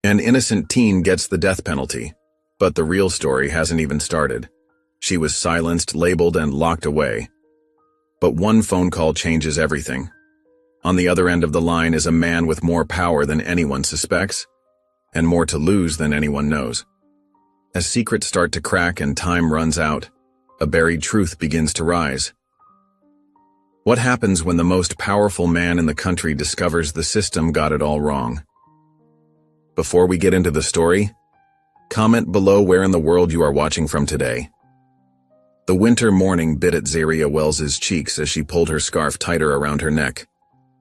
An innocent teen gets the death penalty, but the real story hasn't even started. She was silenced, labeled, and locked away. But one phone call changes everything. On the other end of the line is a man with more power than anyone suspects, and more to lose than anyone knows. As secrets start to crack and time runs out, a buried truth begins to rise. What happens when the most powerful man in the country discovers the system got it all wrong? Before we get into the story, comment below where in the world you are watching from today. The winter morning bit at Zaria Wells's cheeks as she pulled her scarf tighter around her neck.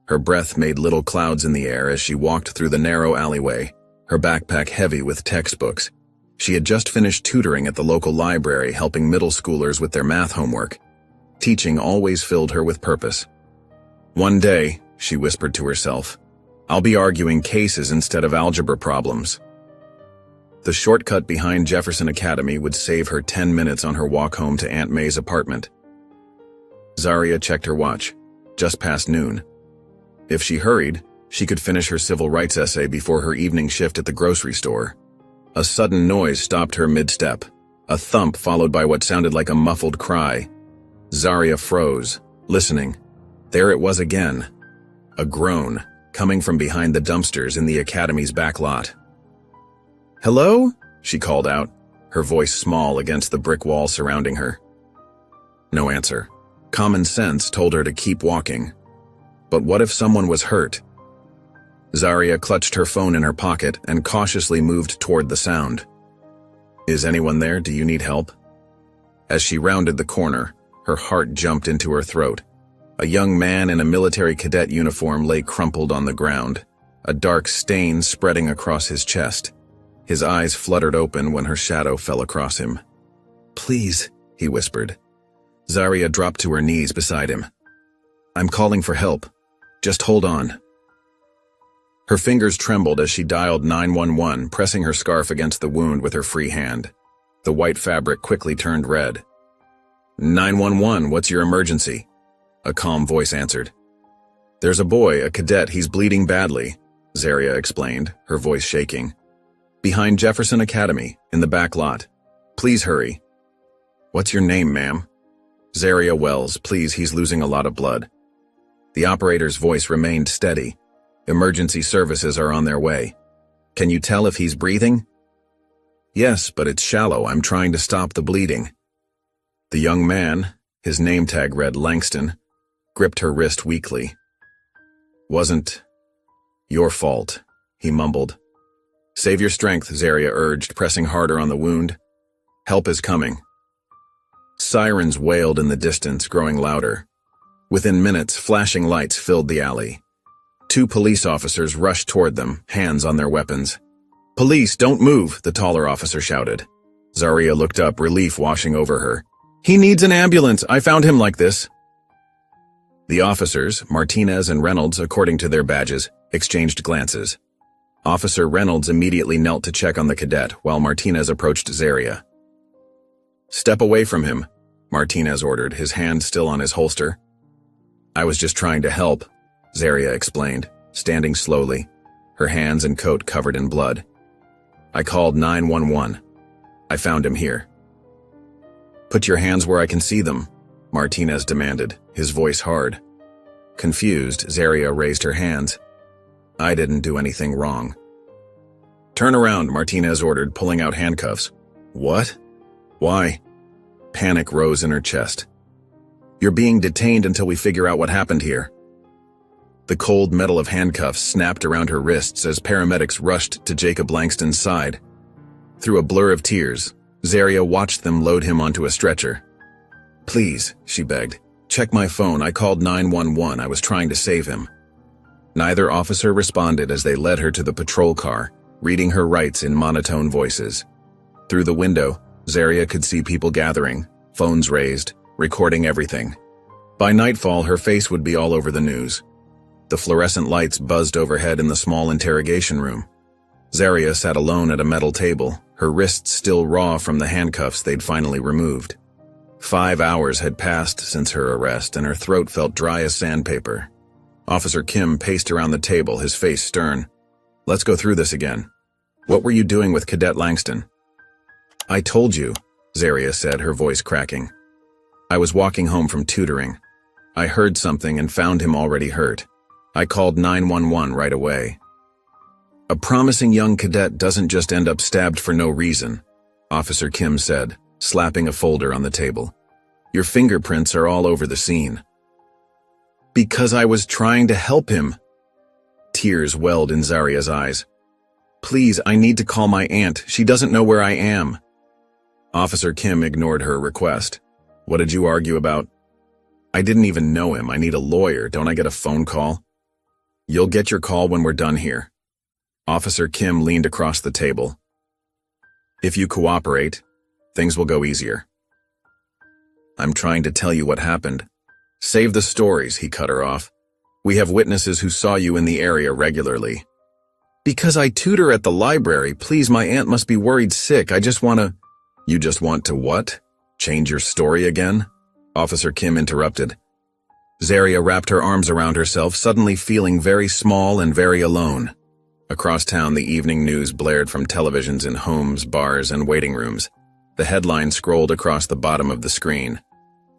Her breath made little clouds in the air as she walked through the narrow alleyway, her backpack heavy with textbooks. She had just finished tutoring at the local library, helping middle schoolers with their math homework. Teaching always filled her with purpose. One day, she whispered to herself, I'll be arguing cases instead of algebra problems. The shortcut behind Jefferson Academy would save her 10 minutes on her walk home to Aunt May's apartment. Zaria checked her watch, just past noon. If she hurried, she could finish her civil rights essay before her evening shift at the grocery store. A sudden noise stopped her mid-step, a thump followed by what sounded like a muffled cry. Zaria froze, listening. There it was again, a groan, coming from behind the dumpsters in the academy's back lot. "Hello?" she called out, her voice small against the brick wall surrounding her. No answer. Common sense told her to keep walking. But what if someone was hurt? Zaria clutched her phone in her pocket and cautiously moved toward the sound. "Is anyone there? Do you need help?" As she rounded the corner, her heart jumped into her throat. A young man in a military cadet uniform lay crumpled on the ground, a dark stain spreading across his chest. His eyes fluttered open when her shadow fell across him. "Please," he whispered. Zaria dropped to her knees beside him. "I'm calling for help. Just hold on." Her fingers trembled as she dialed 911, pressing her scarf against the wound with her free hand. The white fabric quickly turned red. "911, what's your emergency?" A calm voice answered. "There's a boy, a cadet, he's bleeding badly," Zaria explained, her voice shaking. "Behind Jefferson Academy, in the back lot. Please hurry." "What's your name, ma'am?" "Zaria Wells, please, he's losing a lot of blood." The operator's voice remained steady. "Emergency services are on their way. Can you tell if he's breathing?" "Yes, but it's shallow. I'm trying to stop the bleeding." The young man, his name tag read Langston, gripped her wrist weakly. "Wasn't your fault," he mumbled. "Save your strength," Zaria urged, pressing harder on the wound. "Help is coming." Sirens wailed in the distance, growing louder. Within minutes, flashing lights filled the alley. 2 police officers rushed toward them, hands on their weapons. "Police, don't move," the taller officer shouted. Zaria looked up, relief washing over her. "He needs an ambulance. I found him like this." The officers, Martinez and Reynolds, according to their badges, exchanged glances. Officer Reynolds immediately knelt to check on the cadet, while Martinez approached Zaria. "Step away from him," Martinez ordered, his hand still on his holster. "I was just trying to help," Zaria explained, standing slowly, her hands and coat covered in blood. "I called 911. I found him here." "Put your hands where I can see them," Martinez demanded, his voice hard. Confused, Zaria raised her hands. "I didn't do anything wrong." "Turn around," Martinez ordered, pulling out handcuffs. "What? Why?" Panic rose in her chest. "You're being detained until we figure out what happened here." The cold metal of handcuffs snapped around her wrists as paramedics rushed to Jacob Langston's side. Through a blur of tears, Zaria watched them load him onto a stretcher. "Please," she begged, "check my phone. I called 911. I was trying to save him." Neither officer responded as they led her to the patrol car, reading her rights in monotone voices. Through the window, Zaria could see people gathering, phones raised, recording everything. By nightfall, her face would be all over the news. The fluorescent lights buzzed overhead in the small interrogation room. Zaria sat alone at a metal table, her wrists still raw from the handcuffs they'd finally removed. 5 hours had passed since her arrest, and her throat felt dry as sandpaper. Officer Kim paced around the table, his face stern. "Let's go through this again." What were you doing with Cadet Langston? I told you, Zaria said, her voice cracking. I was walking home from tutoring. I heard something and found him already hurt. I called 911 right away. A promising young cadet doesn't just end up stabbed for no reason, Officer Kim said, slapping a folder on the table. Your fingerprints are all over the scene. Because I was trying to help him. Tears welled in Zaria's eyes. Please, I need to call my aunt. She doesn't know where I am. Officer Kim ignored her request. What did you argue about? I didn't even know him. I need a lawyer. Don't I get a phone call? You'll get your call when we're done here. Officer Kim leaned across the table. If you cooperate, things will go easier. I'm trying to tell you what happened. Save the stories, he cut her off. We have witnesses who saw you in the area regularly. Because I tutor at the library, please, my aunt must be worried sick. I just want to... You just want to what? Change your story again? Officer Kim interrupted. Zaria wrapped her arms around herself, suddenly feeling very small and very alone. Across town, the evening news blared from televisions in homes, bars, and waiting rooms. The headline scrolled across the bottom of the screen.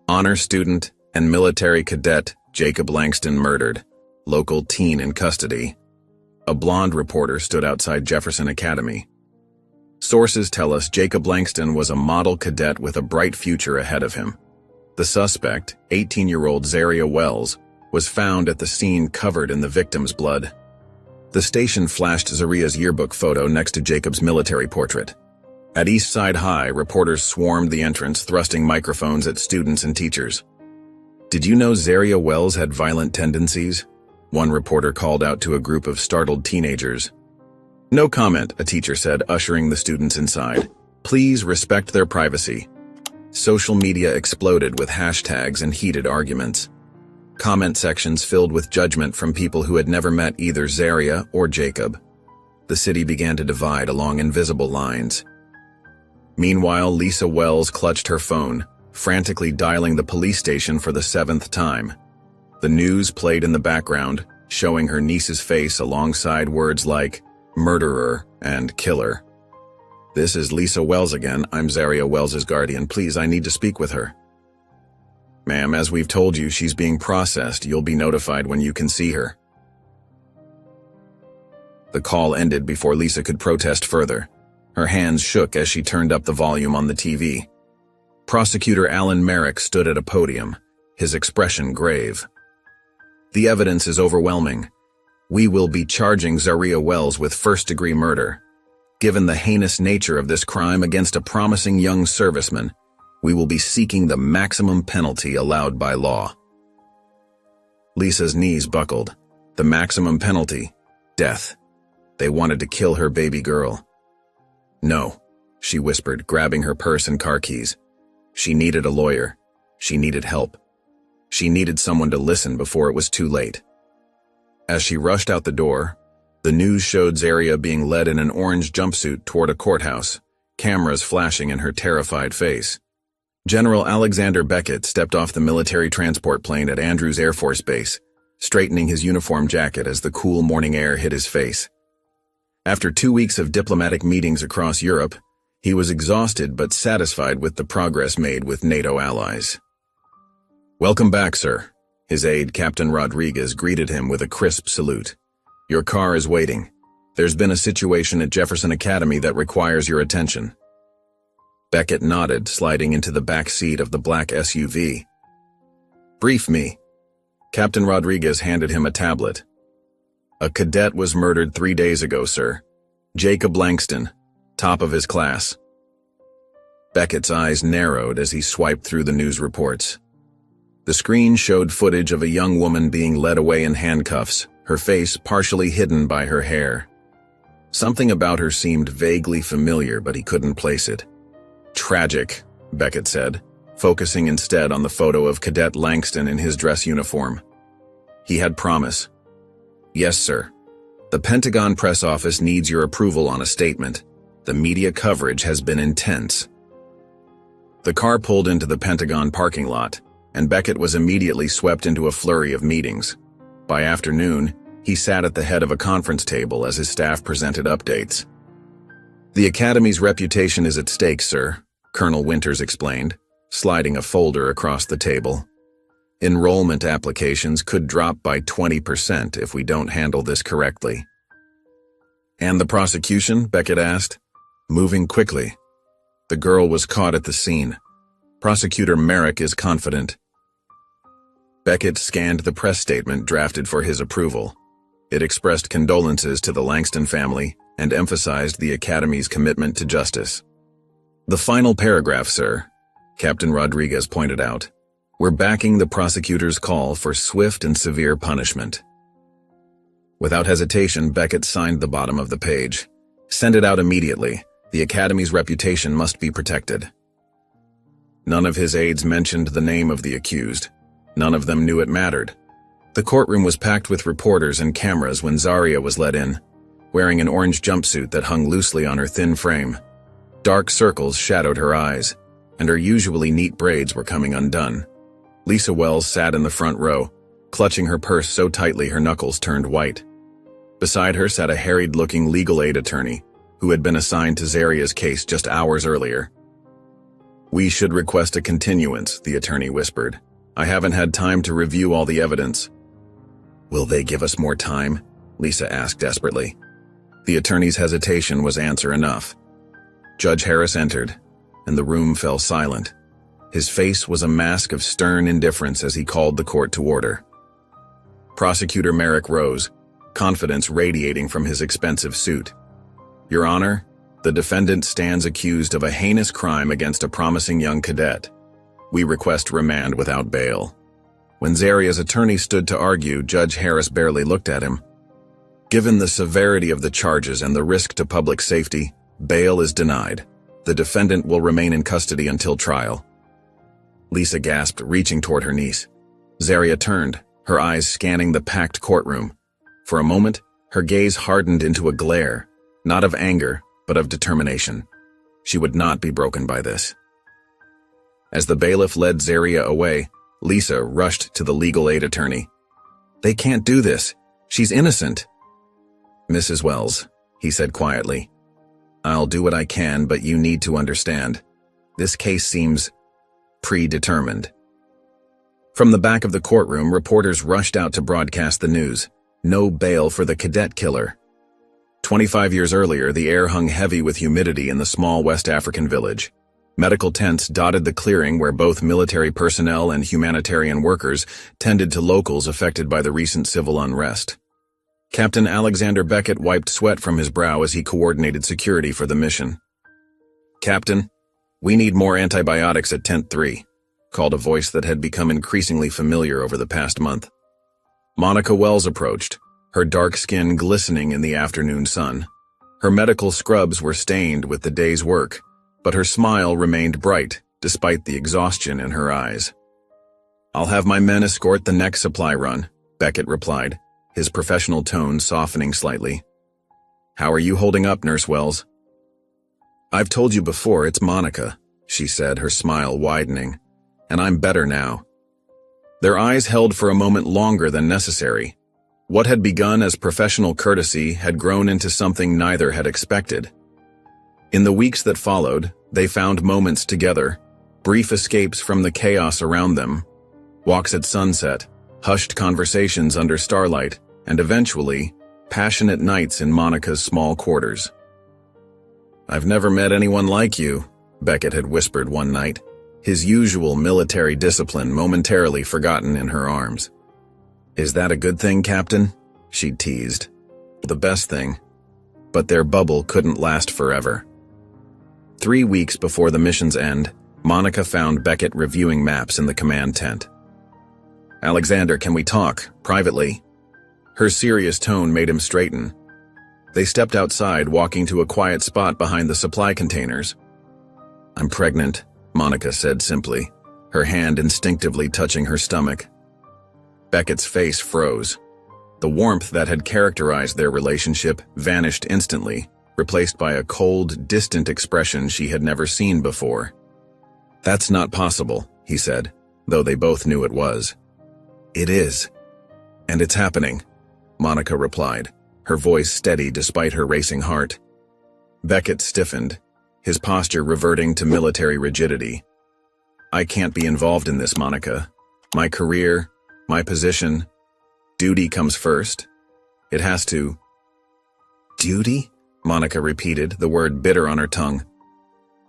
Honor student and military cadet Jacob Langston murdered. Local teen in custody. A blonde reporter stood outside Jefferson Academy. Sources tell us Jacob Langston was a model cadet with a bright future ahead of him. The suspect, 18-year-old Zaria Wells, was found at the scene covered in the victim's blood. The station flashed Zaria's yearbook photo next to Jacob's military portrait. At East Side High, reporters swarmed the entrance, thrusting microphones at students and teachers. Did you know Zaria Wells had violent tendencies? One reporter called out to a group of startled teenagers. No comment, a teacher said, ushering the students inside. Please respect their privacy. Social media exploded with hashtags and heated arguments. Comment sections filled with judgment from people who had never met either Zaria or Jacob. The city began to divide along invisible lines. Meanwhile, Lisa Wells clutched her phone, frantically dialing the police station for the 7th time. The news played in the background, showing her niece's face alongside words like murderer and killer. This is Lisa Wells again. I'm Zaria Wells's guardian. Please, I need to speak with her. Ma'am, as we've told you, she's being processed. You'll be notified when you can see her. The call ended before Lisa could protest further. Her hands shook as she turned up the volume on the TV. Prosecutor Alan Merrick stood at a podium, his expression grave. The evidence is overwhelming. We will be charging Zaria Wells with first-degree murder. Given the heinous nature of this crime against a promising young serviceman, we will be seeking the maximum penalty allowed by law. Lisa's knees buckled. The maximum penalty? Death. They wanted to kill her baby girl. No, she whispered, grabbing her purse and car keys. She needed a lawyer. She needed help. She needed someone to listen before it was too late. As she rushed out the door, the news showed Zaria being led in an orange jumpsuit toward a courthouse, cameras flashing in her terrified face. General Alexander Beckett stepped off the military transport plane at Andrews Air Force Base, straightening his uniform jacket as the cool morning air hit his face. After 2 weeks of diplomatic meetings across Europe, he was exhausted but satisfied with the progress made with NATO allies. Welcome back, sir. His aide, Captain Rodriguez, greeted him with a crisp salute. Your car is waiting. There's been a situation at Jefferson Academy that requires your attention. Beckett nodded, sliding into the back seat of the black SUV. Brief me. Captain Rodriguez handed him a tablet. A cadet was murdered 3 days ago, sir. Jacob Langston, top of his class. Beckett's eyes narrowed as he swiped through the news reports. The screen showed footage of a young woman being led away in handcuffs, her face partially hidden by her hair. Something about her seemed vaguely familiar, but he couldn't place it. Tragic, Beckett said, focusing instead on the photo of Cadet Langston in his dress uniform. He had promise. Yes, sir. The Pentagon press office needs your approval on a statement. The media coverage has been intense. The car pulled into the Pentagon parking lot, and Beckett was immediately swept into a flurry of meetings. By afternoon, he sat at the head of a conference table as his staff presented updates. The Academy's reputation is at stake, sir, Colonel Winters explained, sliding a folder across the table. Enrollment applications could drop by 20% if we don't handle this correctly. And the prosecution? Beckett asked. Moving quickly. The girl was caught at the scene. Prosecutor Merrick is confident. Beckett scanned the press statement drafted for his approval. It expressed condolences to the Langston family and emphasized the Academy's commitment to justice. The final paragraph, sir, Captain Rodriguez pointed out. We're backing the prosecutor's call for swift and severe punishment. Without hesitation, Beckett signed the bottom of the page. Send it out immediately. The Academy's reputation must be protected. None of his aides mentioned the name of the accused. None of them knew it mattered. The courtroom was packed with reporters and cameras when Zaria was let in, wearing an orange jumpsuit that hung loosely on her thin frame. Dark circles shadowed her eyes, and her usually neat braids were coming undone. Lisa Wells sat in the front row, clutching her purse so tightly her knuckles turned white. Beside her sat a harried-looking legal aid attorney, who had been assigned to Zaria's case just hours earlier. We should request a continuance, the attorney whispered. I haven't had time to review all the evidence. Will they give us more time? Lisa asked desperately. The attorney's hesitation was answer enough. Judge Harris entered, and the room fell silent. His face was a mask of stern indifference as he called the court to order. Prosecutor Merrick rose, confidence radiating from his expensive suit. Your Honor, the defendant stands accused of a heinous crime against a promising young cadet. We request remand without bail. When Zaria's attorney stood to argue, Judge Harris barely looked at him. Given the severity of the charges and the risk to public safety, bail is denied. The defendant will remain in custody until trial. Lisa gasped, reaching toward her niece. Zaria turned, her eyes scanning the packed courtroom. For a moment, her gaze hardened into a glare, not of anger, but of determination. She would not be broken by this. As the bailiff led Zaria away, Lisa rushed to the legal aid attorney. They can't do this. She's innocent. Mrs. Wells, he said quietly, I'll do what I can, but you need to understand. This case seems predetermined. From the back of the courtroom, reporters rushed out to broadcast the news. No bail for the cadet killer. 25 years earlier, the air hung heavy with humidity in the small West African village. Medical tents dotted the clearing where both military personnel and humanitarian workers tended to locals affected by the recent civil unrest. Captain Alexander Beckett wiped sweat from his brow as he coordinated security for the mission. Captain, we need more antibiotics at Tent 3, called a voice that had become increasingly familiar over the past month. Monica Wells approached, her dark skin glistening in the afternoon sun. Her medical scrubs were stained with the day's work, but her smile remained bright, despite the exhaustion in her eyes. I'll have my men escort the next supply run, Beckett replied, his professional tone softening slightly. How are you holding up, Nurse Wells? I've told you before, it's Monica, she said, her smile widening, and I'm better now. Their eyes held for a moment longer than necessary. What had begun as professional courtesy had grown into something neither had expected. In the weeks that followed, they found moments together, brief escapes from the chaos around them, walks at sunset, hushed conversations under starlight, and eventually, passionate nights in Monica's small quarters. I've never met anyone like you, Beckett had whispered one night, his usual military discipline momentarily forgotten in her arms. Is that a good thing, Captain? She teased. The best thing. But their bubble couldn't last forever. 3 weeks before the mission's end, Monica found Beckett reviewing maps in the command tent. Alexander, can we talk, privately? Her serious tone made him straighten. They stepped outside, walking to a quiet spot behind the supply containers. I'm pregnant, Monica said simply, her hand instinctively touching her stomach. Beckett's face froze. The warmth that had characterized their relationship vanished instantly, replaced by a cold, distant expression she had never seen before. That's not possible, he said, though they both knew it was. It is. And it's happening, Monica replied, her voice steady despite her racing heart. Beckett stiffened, his posture reverting to military rigidity. I can't be involved in this, Monica. My career, my position, duty comes first. It has to. Duty? Monica repeated, the word bitter on her tongue.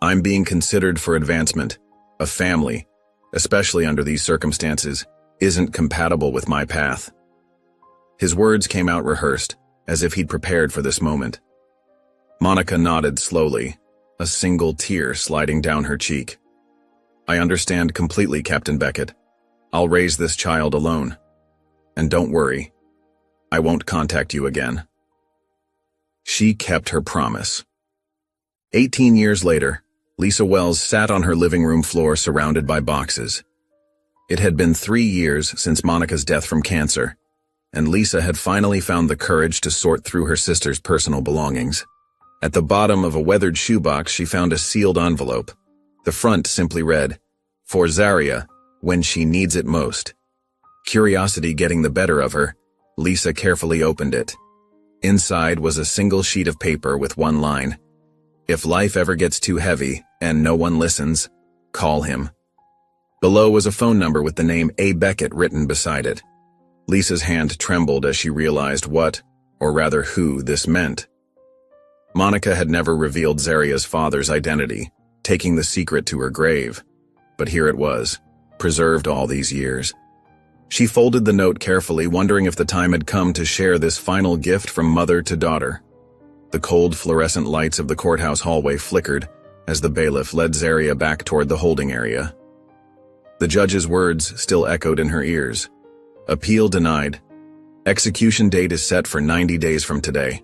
I'm being considered for advancement. A family, especially under these circumstances, isn't compatible with my path. His words came out rehearsed, as if he'd prepared for this moment. Monica nodded slowly, a single tear sliding down her cheek. I understand completely, Captain Beckett. I'll raise this child alone. And don't worry, I won't contact you again. She kept her promise. 18 years later, Lisa Wells sat on her living room floor surrounded by boxes. It had been 3 years since Monica's death from cancer, and Lisa had finally found the courage to sort through her sister's personal belongings. At the bottom of a weathered shoebox, she found a sealed envelope. The front simply read, "For Zaria, when she needs it most." Curiosity getting the better of her, Lisa carefully opened it. Inside was a single sheet of paper with one line. If life ever gets too heavy and no one listens, call him. Below was a phone number with the name A. Beckett written beside it. Lisa's hand trembled as she realized what, or rather who, this meant. Monica had never revealed Zaria's father's identity, taking the secret to her grave. But here it was, preserved all these years. She folded the note carefully, wondering if the time had come to share this final gift from mother to daughter. The cold fluorescent lights of the courthouse hallway flickered as the bailiff led Zaria back toward the holding area. The judge's words still echoed in her ears. Appeal denied. Execution date is set for 90 days from today.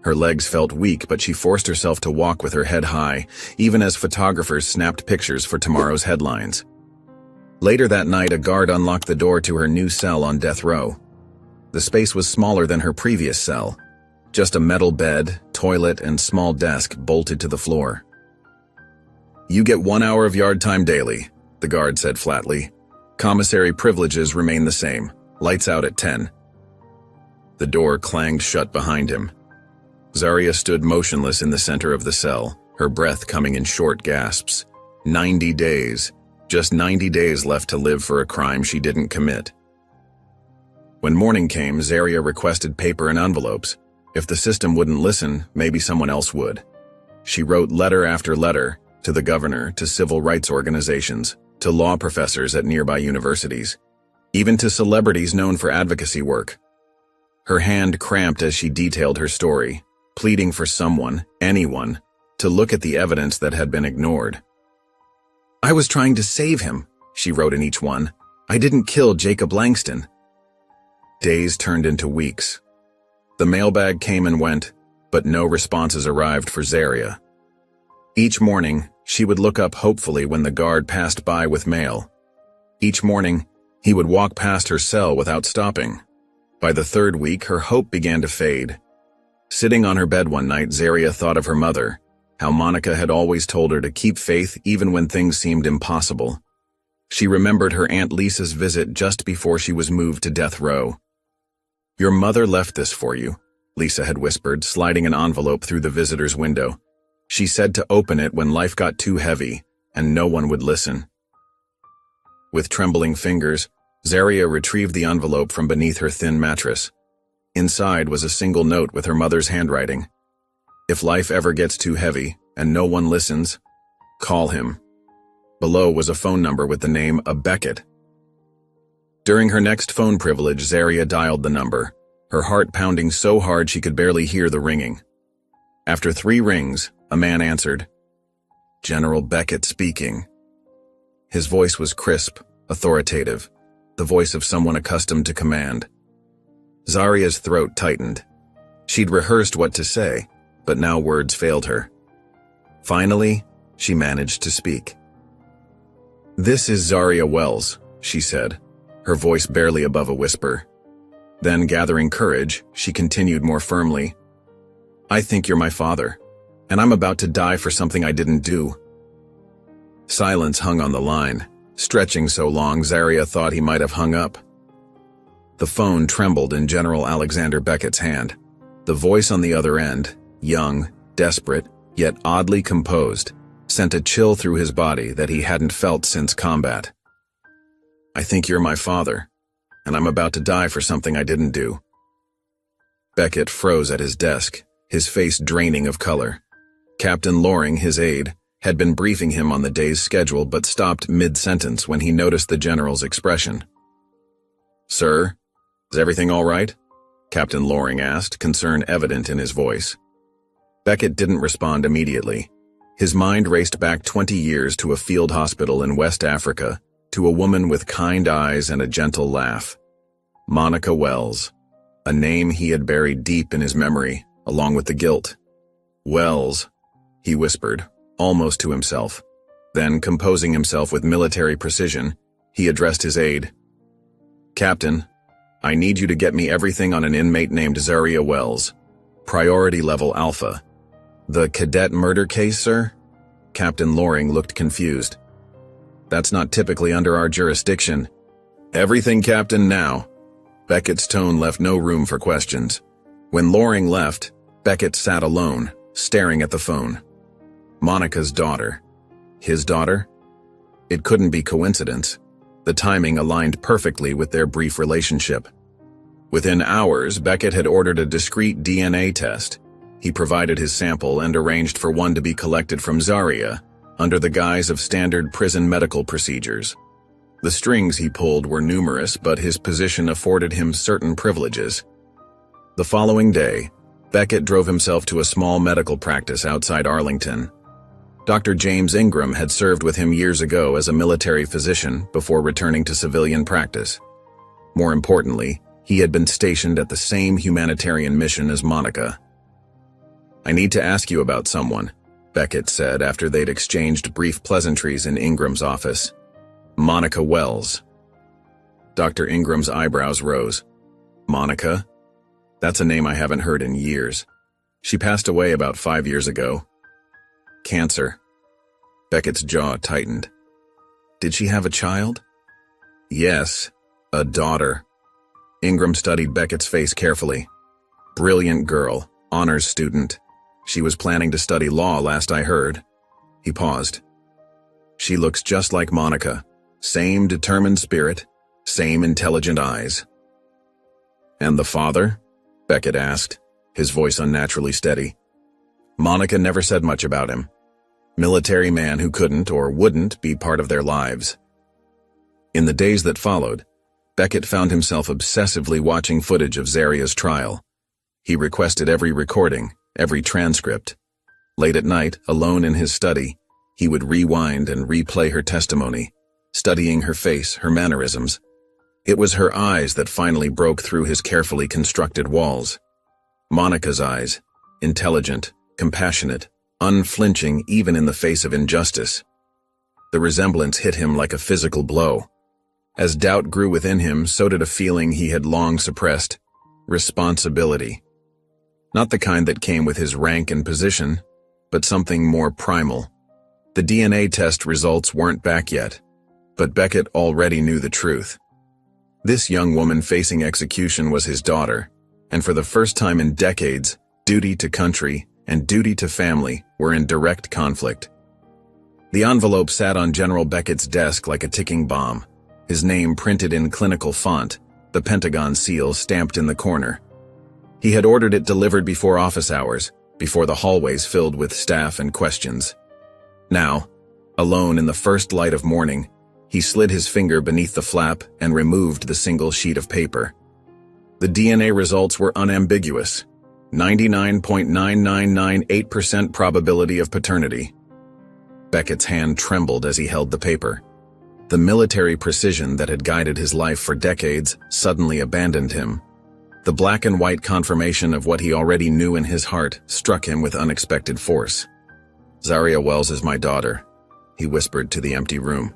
Her legs felt weak, but she forced herself to walk with her head high, even as photographers snapped pictures for tomorrow's headlines. Later that night, a guard unlocked the door to her new cell on death row. The space was smaller than her previous cell. Just a metal bed, toilet, and small desk bolted to the floor. You get 1 hour of yard time daily, the guard said flatly. Commissary privileges remain the same. Lights out at 10. The door clanged shut behind him. Zaria stood motionless in the center of the cell, her breath coming in short gasps. 90 days. Just 90 days left to live for a crime she didn't commit. When morning came, Zaria requested paper and envelopes. If the system wouldn't listen, maybe someone else would. She wrote letter after letter, to the governor, to civil rights organizations, to law professors at nearby universities, even to celebrities known for advocacy work. Her hand cramped as she detailed her story, pleading for someone, anyone, to look at the evidence that had been ignored. I was trying to save him, she wrote in each one. I didn't kill Jacob Langston. Days turned into weeks. The mailbag came and went, but no responses arrived for Zaria. Each morning, she would look up hopefully when the guard passed by with mail. Each morning, he would walk past her cell without stopping. By the third week, her hope began to fade. Sitting on her bed one night, Zaria thought of her mother, how Monica had always told her to keep faith even when things seemed impossible. She remembered her Aunt Lisa's visit just before she was moved to death row. Your mother left this for you, Lisa had whispered, sliding an envelope through the visitor's window. She said to open it when life got too heavy, and no one would listen. With trembling fingers, Zaria retrieved the envelope from beneath her thin mattress. Inside was a single note with her mother's handwriting. If life ever gets too heavy, and no one listens, call him. Below was a phone number with the name A. Beckett. During her next phone privilege, Zaria dialed the number, her heart pounding so hard she could barely hear the ringing. After 3 rings, a man answered. General Beckett speaking. His voice was crisp, authoritative, the voice of someone accustomed to command. Zaria's throat tightened. She'd rehearsed what to say, but now words failed her. Finally, she managed to speak. This is Zaria Wells, she said, her voice barely above a whisper. Then, gathering courage, she continued more firmly. I think you're my father, and I'm about to die for something I didn't do. Silence hung on the line, stretching so long Zaria thought he might have hung up. The phone trembled in General Alexander Beckett's hand. The voice on the other end, young, desperate, yet oddly composed, sent a chill through his body that he hadn't felt since combat. "I think you're my father, and I'm about to die for something I didn't do." Beckett froze at his desk, his face draining of color. Captain Loring, his aide, had been briefing him on the day's schedule but stopped mid-sentence when he noticed the general's expression. "Sir, is everything all right?" Captain Loring asked, concern evident in his voice. Beckett didn't respond immediately. His mind raced back 20 years to a field hospital in West Africa, to a woman with kind eyes and a gentle laugh. Monica Wells, a name he had buried deep in his memory, along with the guilt. "Wells," he whispered, almost to himself. Then, composing himself with military precision, he addressed his aide. "Captain, I need you to get me everything on an inmate named Zaria Wells. Priority level Alpha." "The cadet murder case, sir?" Captain Loring looked confused. "That's not typically under our jurisdiction." "Everything, Captain, now." Beckett's tone left no room for questions. When Loring left, Beckett sat alone, staring at the phone. Monica's daughter. His daughter? It couldn't be coincidence. The timing aligned perfectly with their brief relationship. Within hours, Beckett had ordered a discreet DNA test. He provided his sample and arranged for one to be collected from Zaria, under the guise of standard prison medical procedures. The strings he pulled were numerous, but his position afforded him certain privileges. The following day, Beckett drove himself to a small medical practice outside Arlington. Dr. James Ingram had served with him years ago as a military physician before returning to civilian practice. More importantly, he had been stationed at the same humanitarian mission as Monica. "I need to ask you about someone," Beckett said after they'd exchanged brief pleasantries in Ingram's office. "Monica Wells." Dr. Ingram's eyebrows rose. "Monica? That's a name I haven't heard in years. She passed away about 5 years ago." "Cancer." Beckett's jaw tightened. "Did she have a child?" "Yes, a daughter." Ingram studied Beckett's face carefully. "Brilliant girl, honors student. She was planning to study law last I heard." He paused. "She looks just like Monica. Same determined spirit, same intelligent eyes." "And the father?" Beckett asked, his voice unnaturally steady. Monica never said much about him. Military man who couldn't or wouldn't be part of their lives. In the days that followed, Beckett found himself obsessively watching footage of Zaria's trial. He requested every recording, every transcript. Late at night, alone in his study, he would rewind and replay her testimony, studying her face, her mannerisms. It was her eyes that finally broke through his carefully constructed walls. Monica's eyes, intelligent, compassionate, unflinching even in the face of injustice. The resemblance hit him like a physical blow. As doubt grew within him, so did a feeling he had long suppressed: responsibility. Not the kind that came with his rank and position, but something more primal. The DNA test results weren't back yet, but Beckett already knew the truth. This young woman facing execution was his daughter, and for the first time in decades, duty to country and duty to family were in direct conflict. The envelope sat on General Beckett's desk like a ticking bomb, his name printed in clinical font, the Pentagon seal stamped in the corner. He had ordered it delivered before office hours, before the hallways filled with staff and questions. Now, alone in the first light of morning, he slid his finger beneath the flap and removed the single sheet of paper. The DNA results were unambiguous: 99.9998% probability of paternity. Beckett's hand trembled as he held the paper. The military precision that had guided his life for decades suddenly abandoned him. The black and white confirmation of what he already knew in his heart struck him with unexpected force. "Zaria Wells is my daughter," he whispered to the empty room.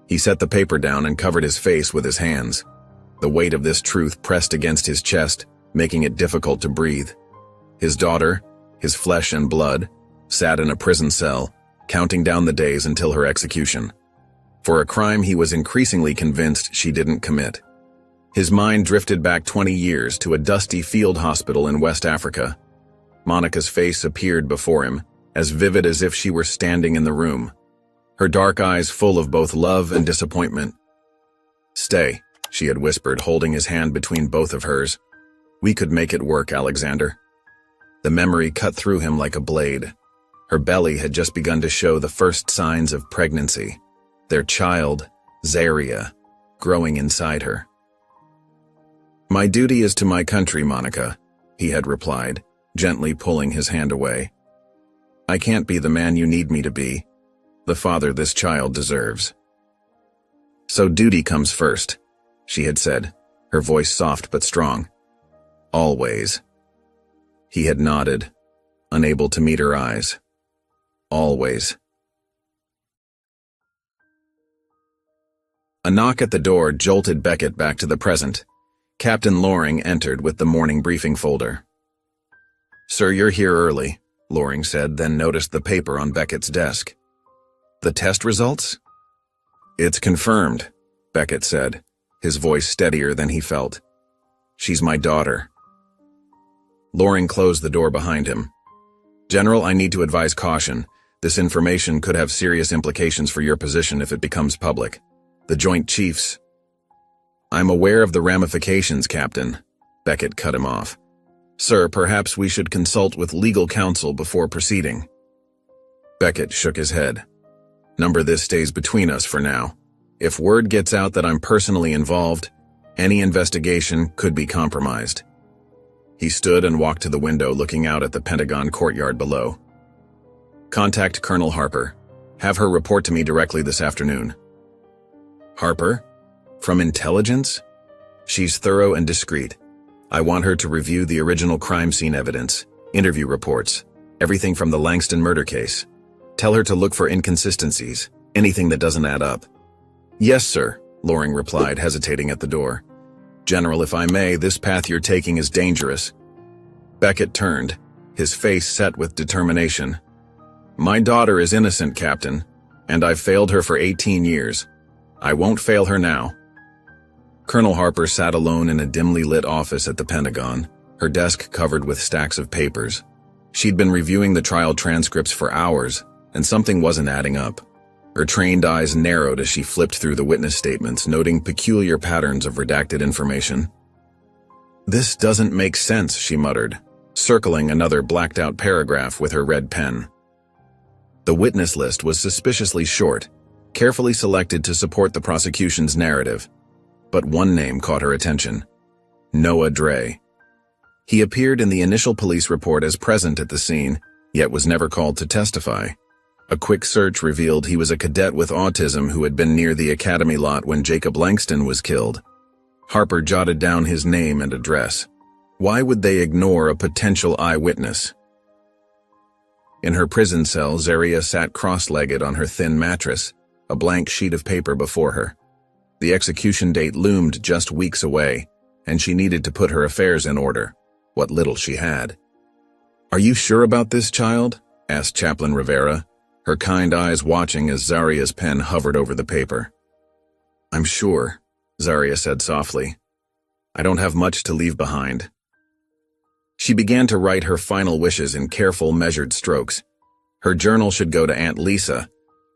He set the paper down and covered his face with his hands. The weight of this truth pressed against his chest, making it difficult to breathe. His daughter, his flesh and blood, sat in a prison cell, counting down the days until her execution, for a crime he was increasingly convinced she didn't commit. His mind drifted back 20 years to a dusty field hospital in West Africa. Monica's face appeared before him, as vivid as if she were standing in the room, her dark eyes full of both love and disappointment. "Stay," she had whispered, holding his hand between both of hers. "We could make it work, Alexander." The memory cut through him like a blade. Her belly had just begun to show the first signs of pregnancy, their child, Zaria, growing inside her. "My duty is to my country, Monica," he had replied, gently pulling his hand away. "I can't be the man you need me to be, the father this child deserves." "So duty comes first," she had said, her voice soft but strong. "Always." He had nodded, unable to meet her eyes. "Always." A knock at the door jolted Beckett back to the present. Captain Loring entered with the morning briefing folder. "Sir, you're here early," Loring said, then noticed the paper on Beckett's desk. "The test results?" "It's confirmed," Beckett said, his voice steadier than he felt. "She's my daughter." Loring closed the door behind him. "General, I need to advise caution. This information could have serious implications for your position if it becomes public. The Joint Chiefs—" "I'm aware of the ramifications, Captain," Beckett cut him off. "Sir, perhaps we should consult with legal counsel before proceeding." Beckett shook his head. "Number this stays between us for now. If word gets out that I'm personally involved, any investigation could be compromised." He stood and walked to the window, looking out at the Pentagon courtyard below. "Contact Colonel Harper. Have her report to me directly this afternoon." "Harper? From intelligence?" "She's thorough and discreet. I want her to review the original crime scene evidence, interview reports, everything from the Langston murder case. Tell her to look for inconsistencies, anything that doesn't add up." "Yes, sir," Loring replied, hesitating at the door. "General, if I may, this path you're taking is dangerous." Beckett turned, his face set with determination. "My daughter is innocent, Captain, and I've failed her for 18 years. I won't fail her now." Colonel Harper sat alone in a dimly lit office at the Pentagon, her desk covered with stacks of papers. She'd been reviewing the trial transcripts for hours, and something wasn't adding up. Her trained eyes narrowed as she flipped through the witness statements, noting peculiar patterns of redacted information. "This doesn't make sense," she muttered, circling another blacked-out paragraph with her red pen. The witness list was suspiciously short, carefully selected to support the prosecution's narrative. But one name caught her attention: Noah Dre. He appeared in the initial police report as present at the scene, yet was never called to testify. A quick search revealed he was a cadet with autism who had been near the academy lot when Jacob Langston was killed. Harper jotted down his name and address. Why would they ignore a potential eyewitness? In her prison cell, Zaria sat cross-legged on her thin mattress, a blank sheet of paper before her. The execution date loomed just weeks away, and she needed to put her affairs in order, what little she had. "Are you sure about this, child?" asked Chaplain Rivera, her kind eyes watching as Zaria's pen hovered over the paper. "I'm sure," Zaria said softly. "I don't have much to leave behind." She began to write her final wishes in careful, measured strokes. Her journal should go to Aunt Lisa.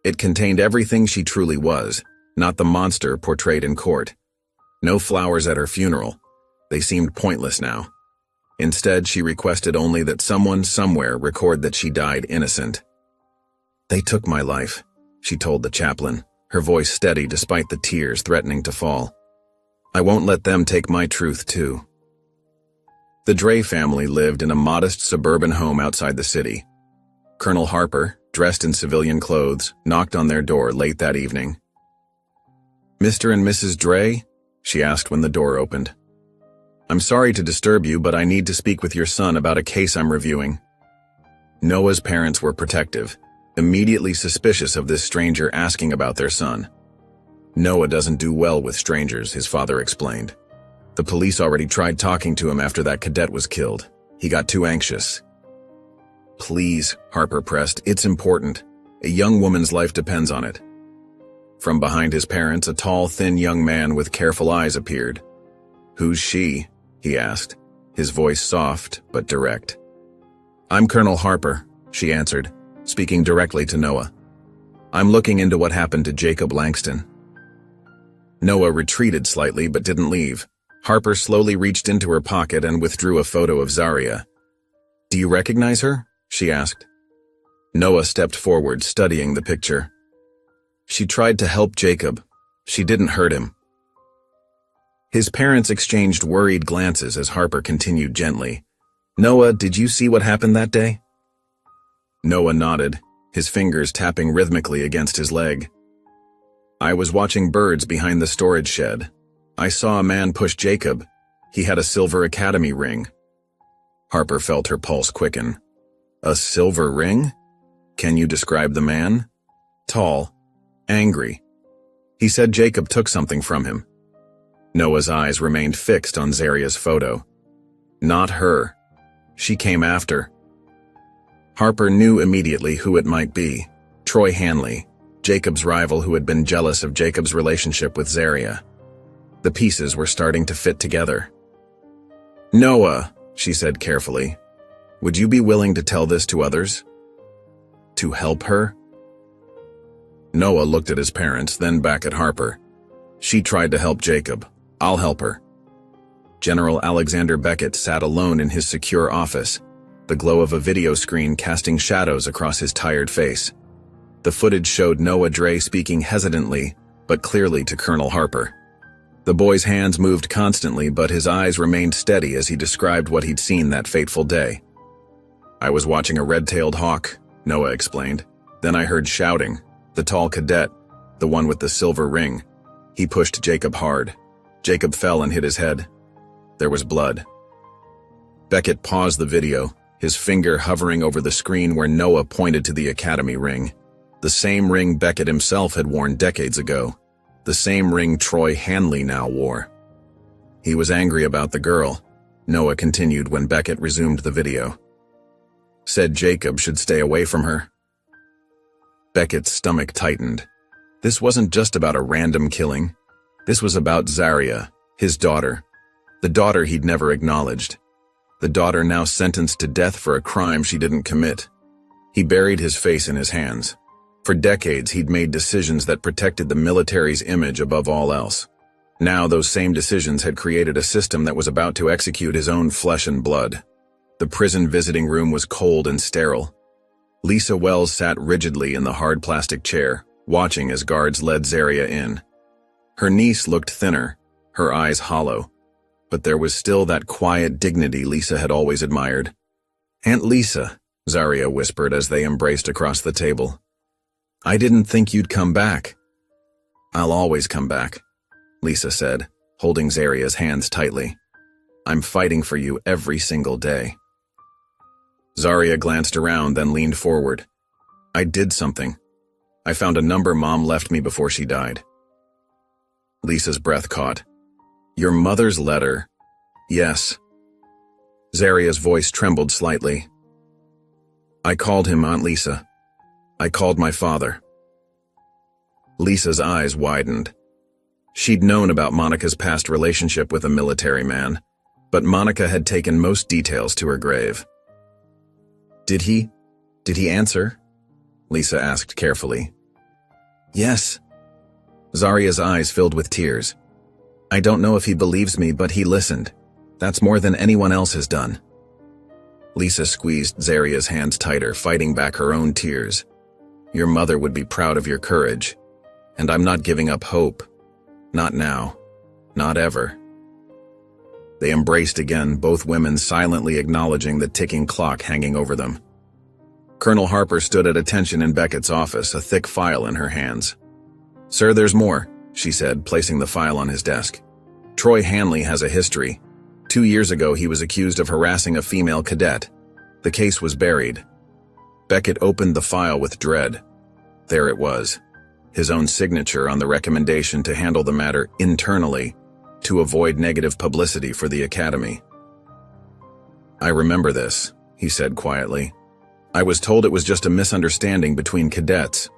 It contained everything she truly was, not the monster portrayed in court. No flowers at her funeral. They seemed pointless now. Instead, she requested only that someone somewhere record that she died innocent. "They took my life," she told the chaplain, her voice steady despite the tears threatening to fall. "I won't let them take my truth, too." The Dre family lived in a modest suburban home outside the city. Colonel Harper, dressed in civilian clothes, knocked on their door late that evening. "Mr. and Mrs. Dre?" she asked when the door opened. "I'm sorry to disturb you, but I need to speak with your son about a case I'm reviewing." Noah's parents were protective, immediately suspicious of this stranger asking about their son. "Noah doesn't do well with strangers," his father explained. "The police already tried talking to him after that cadet was killed. He got too anxious." "Please," Harper pressed, "it's important. A young woman's life depends on it." From behind his parents, a tall, thin young man with careful eyes appeared. "Who's she?" he asked, his voice soft but direct. I'm Colonel Harper, she answered, speaking directly to Noah. I'm looking into what happened to Jacob Langston. Noah retreated slightly but didn't leave. Harper slowly reached into her pocket and withdrew a photo of Zaria. Do you recognize her? She asked. Noah stepped forward, studying the picture. She tried to help Jacob. She didn't hurt him. His parents exchanged worried glances as Harper continued gently. Noah, did you see what happened that day? Noah nodded, his fingers tapping rhythmically against his leg. I was watching birds behind the storage shed. I saw a man push Jacob. He had a silver academy ring. Harper felt her pulse quicken. A silver ring? Can you describe the man? Tall. Angry. He said Jacob took something from him. Noah's eyes remained fixed on Zaria's photo. Not her. She came after. Harper knew immediately who it might be. Troy Hanley, Jacob's rival who had been jealous of Jacob's relationship with Zaria. The pieces were starting to fit together. Noah, she said carefully, would you be willing to tell this to others? To help her? Noah looked at his parents, then back at Harper. She tried to help Jacob. I'll help her. General Alexander Beckett sat alone in his secure office, the glow of a video screen casting shadows across his tired face. The footage showed Noah Dre speaking hesitantly, but clearly to Colonel Harper. The boy's hands moved constantly, but his eyes remained steady as he described what he'd seen that fateful day. I was watching a red-tailed hawk, Noah explained. Then I heard shouting. The tall cadet, the one with the silver ring. He pushed Jacob hard. Jacob fell and hit his head. There was blood. Beckett paused the video, his finger hovering over the screen where Noah pointed to the academy ring. The same ring Beckett himself had worn decades ago. The same ring Troy Hanley now wore. He was angry about the girl, Noah continued when Beckett resumed the video. Said Jacob should stay away from her. Beckett's stomach tightened. This wasn't just about a random killing. This was about Zaria, his daughter. The daughter he'd never acknowledged. The daughter now sentenced to death for a crime she didn't commit. He buried his face in his hands. For decades, he'd made decisions that protected the military's image above all else. Now, those same decisions had created a system that was about to execute his own flesh and blood. The prison visiting room was cold and sterile. Lisa Wells sat rigidly in the hard plastic chair, watching as guards led Zaria in. Her niece looked thinner, her eyes hollow, but there was still that quiet dignity Lisa had always admired. Aunt Lisa, Zaria whispered as they embraced across the table. I didn't think you'd come back. I'll always come back, Lisa said, holding Zaria's hands tightly. I'm fighting for you every single day. Zaria glanced around, then leaned forward. I did something. I found a number Mom left me before she died. Lisa's breath caught. Your mother's letter? Yes. Zaria's voice trembled slightly. I called him, Aunt Lisa. I called my father. Lisa's eyes widened. She'd known about Monica's past relationship with a military man, but Monica had taken most details to her grave. Did he answer? Lisa asked carefully. Yes. Zaria's eyes filled with tears. I don't know if he believes me, but he listened. That's more than anyone else has done. Lisa squeezed Zaria's hands tighter, fighting back her own tears. Your mother would be proud of your courage, and I'm not giving up hope. Not now. Not ever. They embraced again, both women silently acknowledging the ticking clock hanging over them. Colonel Harper stood at attention in Beckett's office, a thick file in her hands. Sir, there's more, she said, placing the file on his desk. Troy Hanley has a history. 2 years ago, he was accused of harassing a female cadet. The case was buried. Beckett opened the file with dread. There it was, his own signature on the recommendation to handle the matter internally to avoid negative publicity for the academy. I remember this, he said quietly. I was told it was just a misunderstanding between cadets.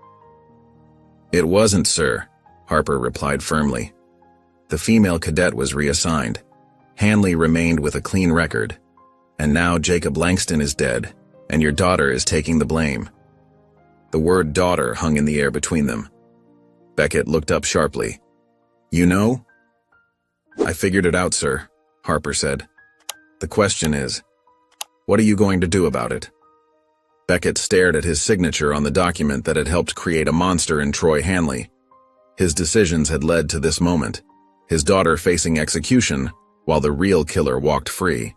It wasn't, sir, Harper replied firmly. The female cadet was reassigned. Hanley remained with a clean record. And now Jacob Langston is dead. and your daughter is taking the blame." The word daughter hung in the air between them. Beckett looked up sharply. "You know?" "I figured it out, sir," Harper said. "The question is, what are you going to do about it?" Beckett stared at his signature on the document that had helped create a monster in Troy Hanley. His decisions had led to this moment, his daughter facing execution while the real killer walked free.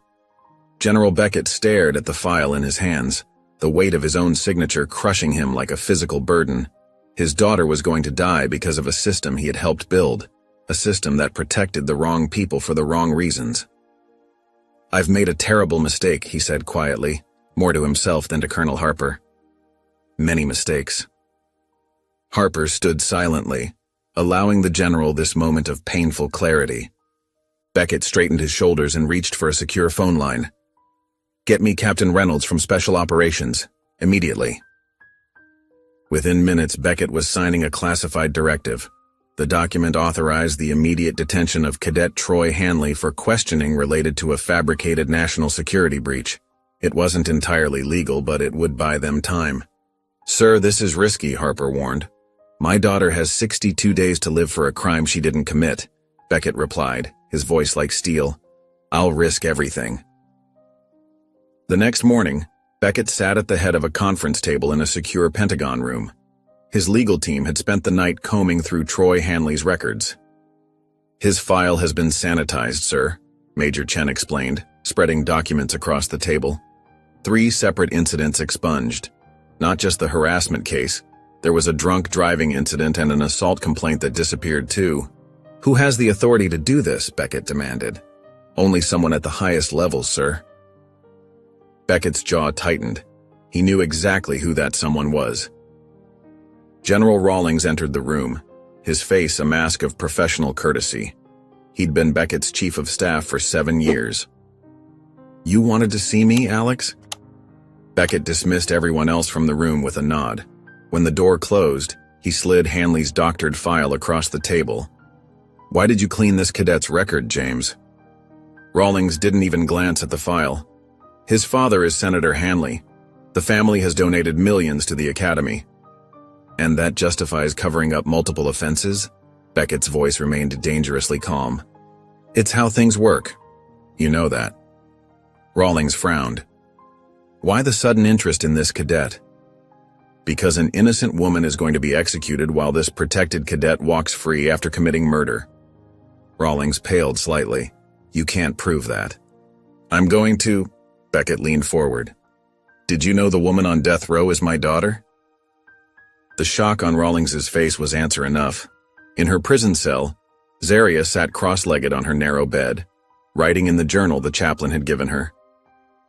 General Beckett stared at the file in his hands, the weight of his own signature crushing him like a physical burden. His daughter was going to die because of a system he had helped build, a system that protected the wrong people for the wrong reasons. "I've made a terrible mistake," he said quietly, more to himself than to Colonel Harper. "Many mistakes." Harper stood silently, allowing the general this moment of painful clarity. Beckett straightened his shoulders and reached for a secure phone line. "Get me Captain Reynolds from Special Operations, immediately." Within minutes, Beckett was signing a classified directive. The document authorized the immediate detention of Cadet Troy Hanley for questioning related to a fabricated national security breach. It wasn't entirely legal, but it would buy them time. "Sir, this is risky," Harper warned. "My daughter has 62 days to live for a crime she didn't commit," Beckett replied, his voice like steel. "I'll risk everything." The next morning, Beckett sat at the head of a conference table in a secure Pentagon room. His legal team had spent the night combing through Troy Hanley's records. "His file has been sanitized, sir," Major Chen explained, spreading documents across the table. 3 separate incidents expunged. Not just the harassment case, there was a drunk driving incident and an assault complaint that disappeared too. "Who has the authority to do this?" Beckett demanded. "Only someone at the highest levels, sir." Beckett's jaw tightened. He knew exactly who that someone was. General Rawlings entered the room, his face a mask of professional courtesy. He'd been Beckett's chief of staff for 7 years. "You wanted to see me, Alex?" Beckett dismissed everyone else from the room with a nod. When the door closed, he slid Hanley's doctored file across the table. "Why did you clean this cadet's record, James?" Rawlings didn't even glance at the file. "His father is Senator Hanley. The family has donated millions to the Academy." "And that justifies covering up multiple offenses?" Beckett's voice remained dangerously calm. "It's how things work. You know that." Rawlings frowned. "Why the sudden interest in this cadet?" "Because an innocent woman is going to be executed while this protected cadet walks free after committing murder." Rawlings paled slightly. "You can't prove that." "I'm going to—" Beckett leaned forward. "Did you know the woman on death row is my daughter?" The shock on Rawlings's face was answer enough. In her prison cell, Zaria sat cross-legged on her narrow bed, writing in the journal the chaplain had given her.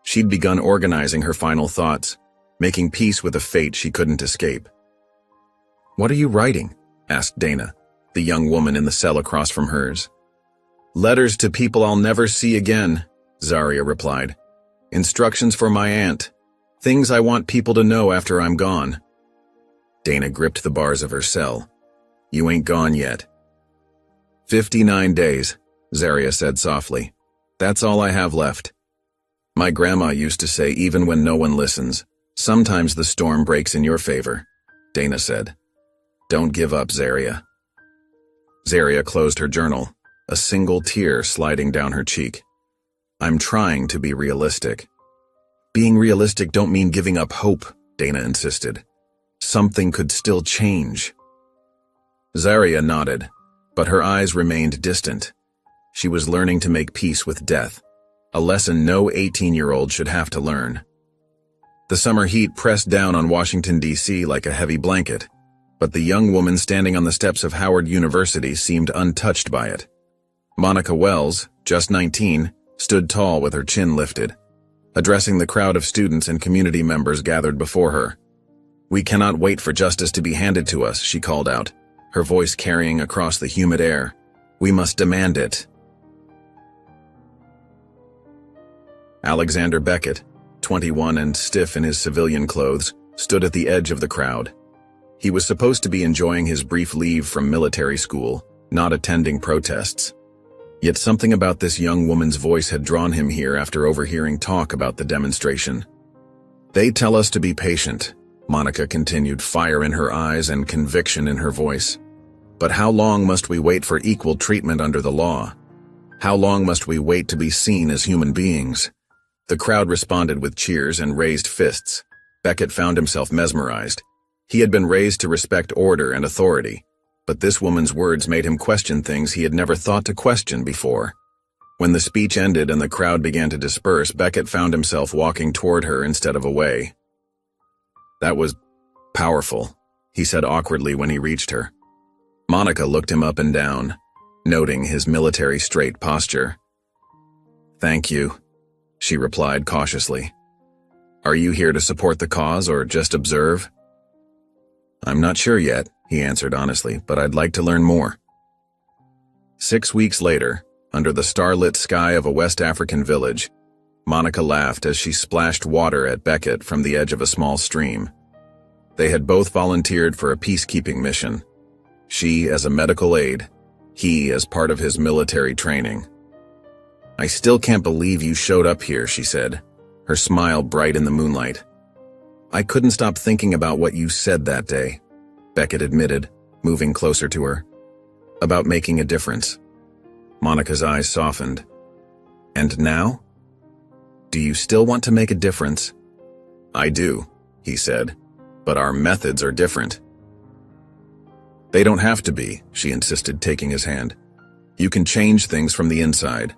She'd begun organizing her final thoughts, making peace with a fate she couldn't escape. "What are you writing?" asked Dana, the young woman in the cell across from hers. "Letters to people I'll never see again," Zaria replied. "Instructions for my aunt. Things I want people to know after I'm gone." Dana gripped the bars of her cell. "You ain't gone yet." 59 days, Zaria said softly. "That's all I have left. My grandma used to say even when no one listens, sometimes the storm breaks in your favor," Dana said. "Don't give up, Zaria." Zaria closed her journal, a single tear sliding down her cheek. "I'm trying to be realistic." "Being realistic don't mean giving up hope," Dana insisted. "Something could still change." Zaria nodded, but her eyes remained distant. She was learning to make peace with death, a lesson no 18-year-old should have to learn. The summer heat pressed down on Washington, D.C. like a heavy blanket, but the young woman standing on the steps of Howard University seemed untouched by it. Monica Wells, just 19, stood tall with her chin lifted, addressing the crowd of students and community members gathered before her. "We cannot wait for justice to be handed to us," she called out, her voice carrying across the humid air. "We must demand it." Alexander Beckett, 21 and stiff in his civilian clothes, stood at the edge of the crowd. He was supposed to be enjoying his brief leave from military school, not attending protests. Yet something about this young woman's voice had drawn him here after overhearing talk about the demonstration. They tell us to be patient, Monica continued, fire in her eyes and conviction in her voice. But how long must we wait for equal treatment under the law? How long must we wait to be seen as human beings? The crowd responded with cheers and raised fists. Beckett found himself mesmerized. He had been raised to respect order and authority, but this woman's words made him question things he had never thought to question before. When the speech ended and the crowd began to disperse, Beckett found himself walking toward her instead of away. "That was powerful," he said awkwardly when he reached her. Monica looked him up and down, noting his military straight posture. "Thank you," she replied cautiously. "Are you here to support the cause or just observe?" "I'm not sure yet," he answered honestly, "but I'd like to learn more." 6 weeks later, under the starlit sky of a West African village, Monica laughed as she splashed water at Beckett from the edge of a small stream. They had both volunteered for a peacekeeping mission. She as a medical aide, he as part of his military training. "I still can't believe you showed up here," she said, her smile bright in the moonlight. "I couldn't stop thinking about what you said that day," Beckett admitted, moving closer to her. "About making a difference." Monica's eyes softened. "And now? Do you still want to make a difference?" "I do," he said, "but our methods are different." "They don't have to be," she insisted, taking his hand. "You can change things from the inside.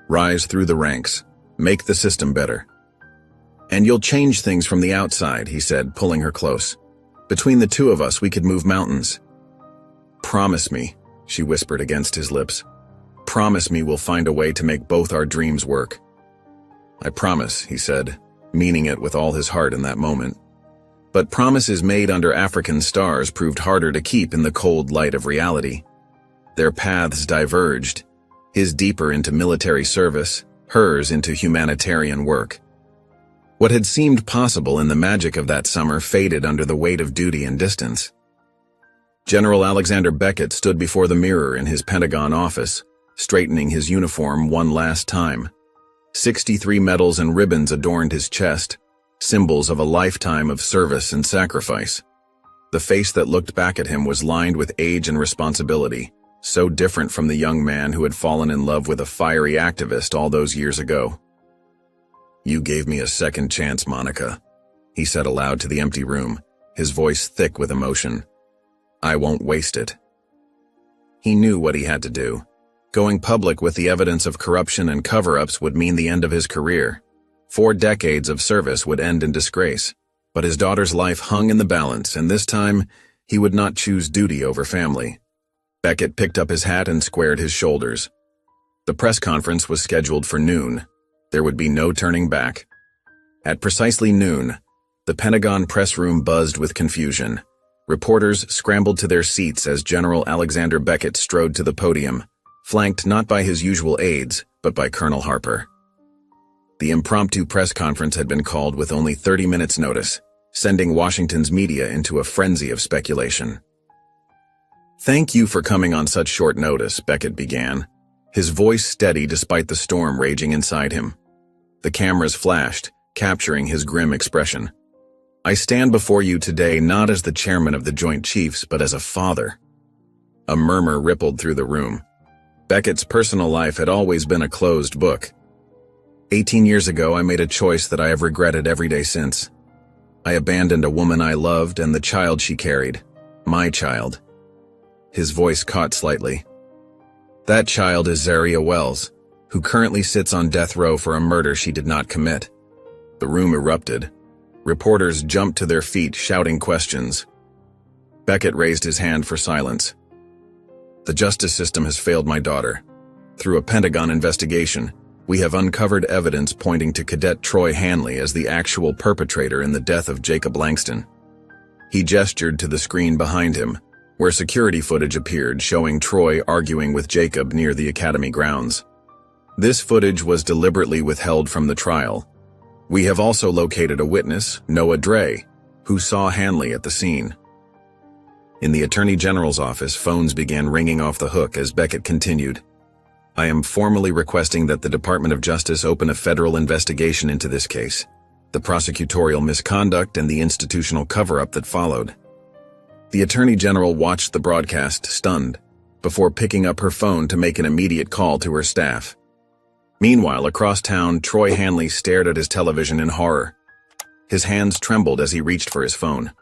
Rise through the ranks. Make the system better." "And you'll change things from the outside," he said, pulling her close. "Between the two of us, we could move mountains." "Promise me," she whispered against his lips. "Promise me we'll find a way to make both our dreams work." "I promise," he said, meaning it with all his heart in that moment. But promises made under African stars proved harder to keep in the cold light of reality. Their paths diverged, his deeper into military service, hers into humanitarian work. What had seemed possible in the magic of that summer faded under the weight of duty and distance. General Alexander Beckett stood before the mirror in his Pentagon office, straightening his uniform one last time. 63 medals and ribbons adorned his chest, symbols of a lifetime of service and sacrifice. The face that looked back at him was lined with age and responsibility, so different from the young man who had fallen in love with a fiery activist all those years ago. "You gave me a second chance, Monica," he said aloud to the empty room, his voice thick with emotion. "I won't waste it." He knew what he had to do. Going public with the evidence of corruption and cover-ups would mean the end of his career. 4 decades of service would end in disgrace, but his daughter's life hung in the balance, and this time, he would not choose duty over family. Beckett picked up his hat and squared his shoulders. The press conference was scheduled for noon. There would be no turning back. At precisely noon, the Pentagon press room buzzed with confusion. Reporters scrambled to their seats as General Alexander Beckett strode to the podium, flanked not by his usual aides, but by Colonel Harper. The impromptu press conference had been called with only 30 minutes' notice, sending Washington's media into a frenzy of speculation. "Thank you for coming on such short notice," Beckett began, his voice steady despite the storm raging inside him. The cameras flashed, capturing his grim expression. "I stand before you today not as the chairman of the Joint Chiefs, but as a father." A murmur rippled through the room. Beckett's personal life had always been a closed book. 18 years ago, I made a choice that I have regretted every day since. I abandoned a woman I loved and the child she carried, my child. His voice caught slightly. That child is Zaria Wells, who currently sits on death row for a murder she did not commit. The room erupted. Reporters jumped to their feet, shouting questions. Beckett raised his hand for silence. "The justice system has failed my daughter. Through a Pentagon investigation, we have uncovered evidence pointing to Cadet Troy Hanley as the actual perpetrator in the death of Jacob Langston." He gestured to the screen behind him, where security footage appeared showing Troy arguing with Jacob near the academy grounds. This footage was deliberately withheld from the trial. We have also located a witness, Noah Dre, who saw Hanley at the scene. In the Attorney General's office, phones began ringing off the hook as Beckett continued. "I am formally requesting that the Department of Justice open a federal investigation into this case. the prosecutorial misconduct, and the institutional cover-up that followed. The Attorney General watched the broadcast, stunned, before picking up her phone to make an immediate call to her staff. Meanwhile, across town, Troy Hanley stared at his television in horror. His hands trembled as he reached for his phone.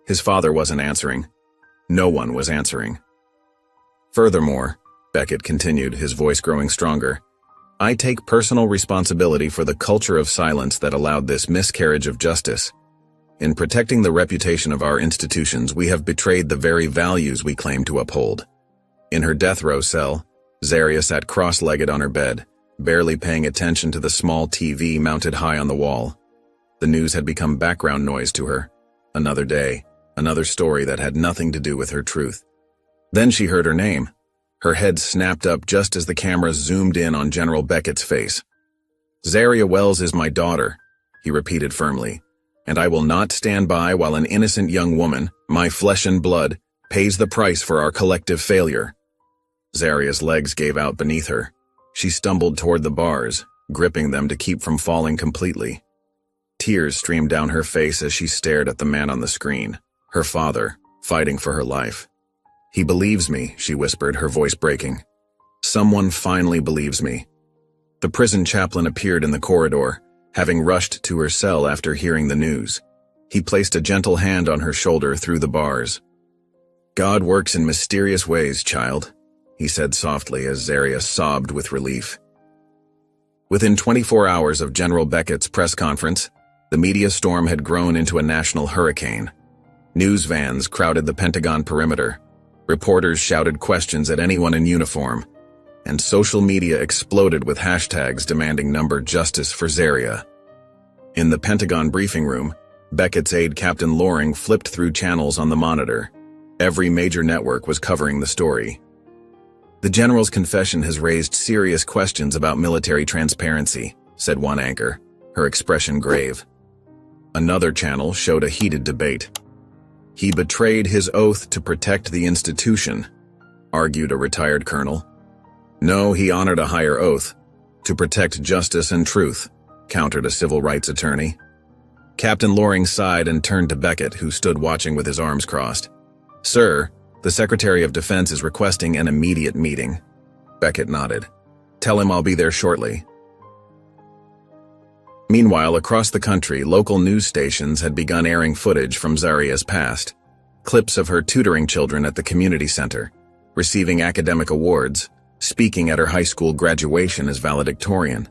His father wasn't answering. No one was answering. Furthermore, Beckett continued, his voice growing stronger, I take personal responsibility for the culture of silence that allowed this miscarriage of justice. In protecting the reputation of our institutions, we have betrayed the very values we claim to uphold. In her death row cell, Zaria sat cross-legged on her bed, barely paying attention to the small TV mounted high on the wall. The news had become background noise to her. Another day, another story that had nothing to do with her truth. Then she heard her name. Her head snapped up just as the camera zoomed in on General Beckett's face. Zaria Wells is my daughter, he repeated firmly, and I will not stand by while an innocent young woman, my flesh and blood, pays the price for our collective failure. Zaria's legs gave out beneath her. She stumbled toward the bars, gripping them to keep from falling completely. Tears streamed down her face as she stared at the man on the screen, her father, fighting for her life. He believes me, she whispered, her voice breaking. Someone finally believes me. The prison chaplain appeared in the corridor, having rushed to her cell after hearing the news. He placed a gentle hand on her shoulder through the bars. God works in mysterious ways, child, he said softly as Zaria sobbed with relief. Within 24 hours of General Beckett's press conference, the media storm had grown into a national hurricane. News vans crowded the Pentagon perimeter. Reporters shouted questions at anyone in uniform, and social media exploded with hashtags demanding justice for Zaria. In the Pentagon briefing room, Beckett's aide Captain Loring flipped through channels on the monitor. Every major network was covering the story. The general's confession has raised serious questions about military transparency, said one anchor, her expression grave. Another channel showed a heated debate. He betrayed his oath to protect the institution, argued a retired colonel. No, he honored a higher oath, to protect justice and truth, countered a civil rights attorney. Captain Loring sighed and turned to Beckett, who stood watching with his arms crossed. Sir, the Secretary of Defense is requesting an immediate meeting. Beckett nodded. Tell him I'll be there shortly. Meanwhile, across the country, local news stations had begun airing footage from Zaria's past. Clips of her tutoring children at the community center, receiving academic awards, speaking at her high school graduation as valedictorian.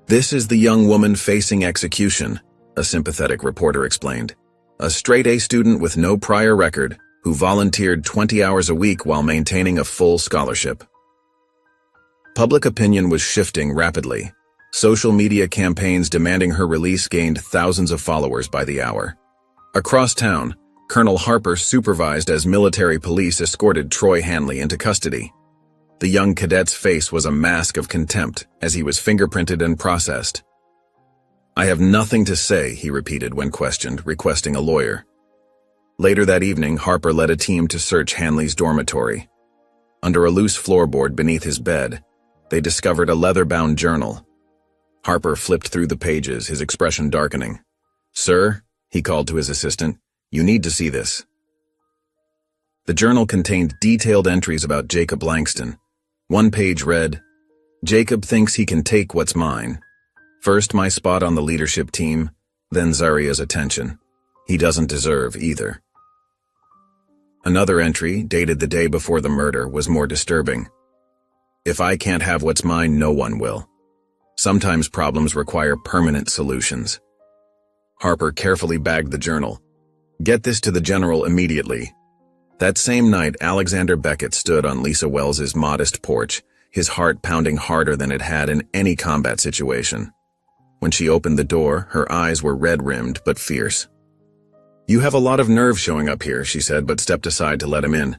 This is the young woman facing execution, a sympathetic reporter explained. A straight-A student with no prior record, who volunteered 20 hours a week while maintaining a full scholarship. Public opinion was shifting rapidly. Social media campaigns demanding her release gained thousands of followers by the hour. Across town, Colonel Harper, supervised as military police, escorted Troy Hanley into custody. The young cadet's face was a mask of contempt as he was fingerprinted and processed. I have nothing to say, he repeated when questioned, requesting a lawyer. Later that evening, Harper led a team to search Hanley's dormitory. Under a loose floorboard beneath his bed, they discovered a leather-bound journal. Harper flipped through the pages, his expression darkening. Sir, he called to his assistant, you need to see this. The journal contained detailed entries about Jacob Langston. One page read, Jacob thinks he can take what's mine. First my spot on the leadership team, then Zaria's attention. He doesn't deserve either. Another entry, dated the day before the murder, was more disturbing. If I can't have what's mine, no one will. Sometimes problems require permanent solutions. Harper carefully bagged the journal. Get this to the general immediately. That same night, Alexander Beckett stood on Lisa Wells's modest porch, his heart pounding harder than it had in any combat situation. When she opened the door, her eyes were red-rimmed but fierce. You have a lot of nerve showing up here, she said, but stepped aside to let him in.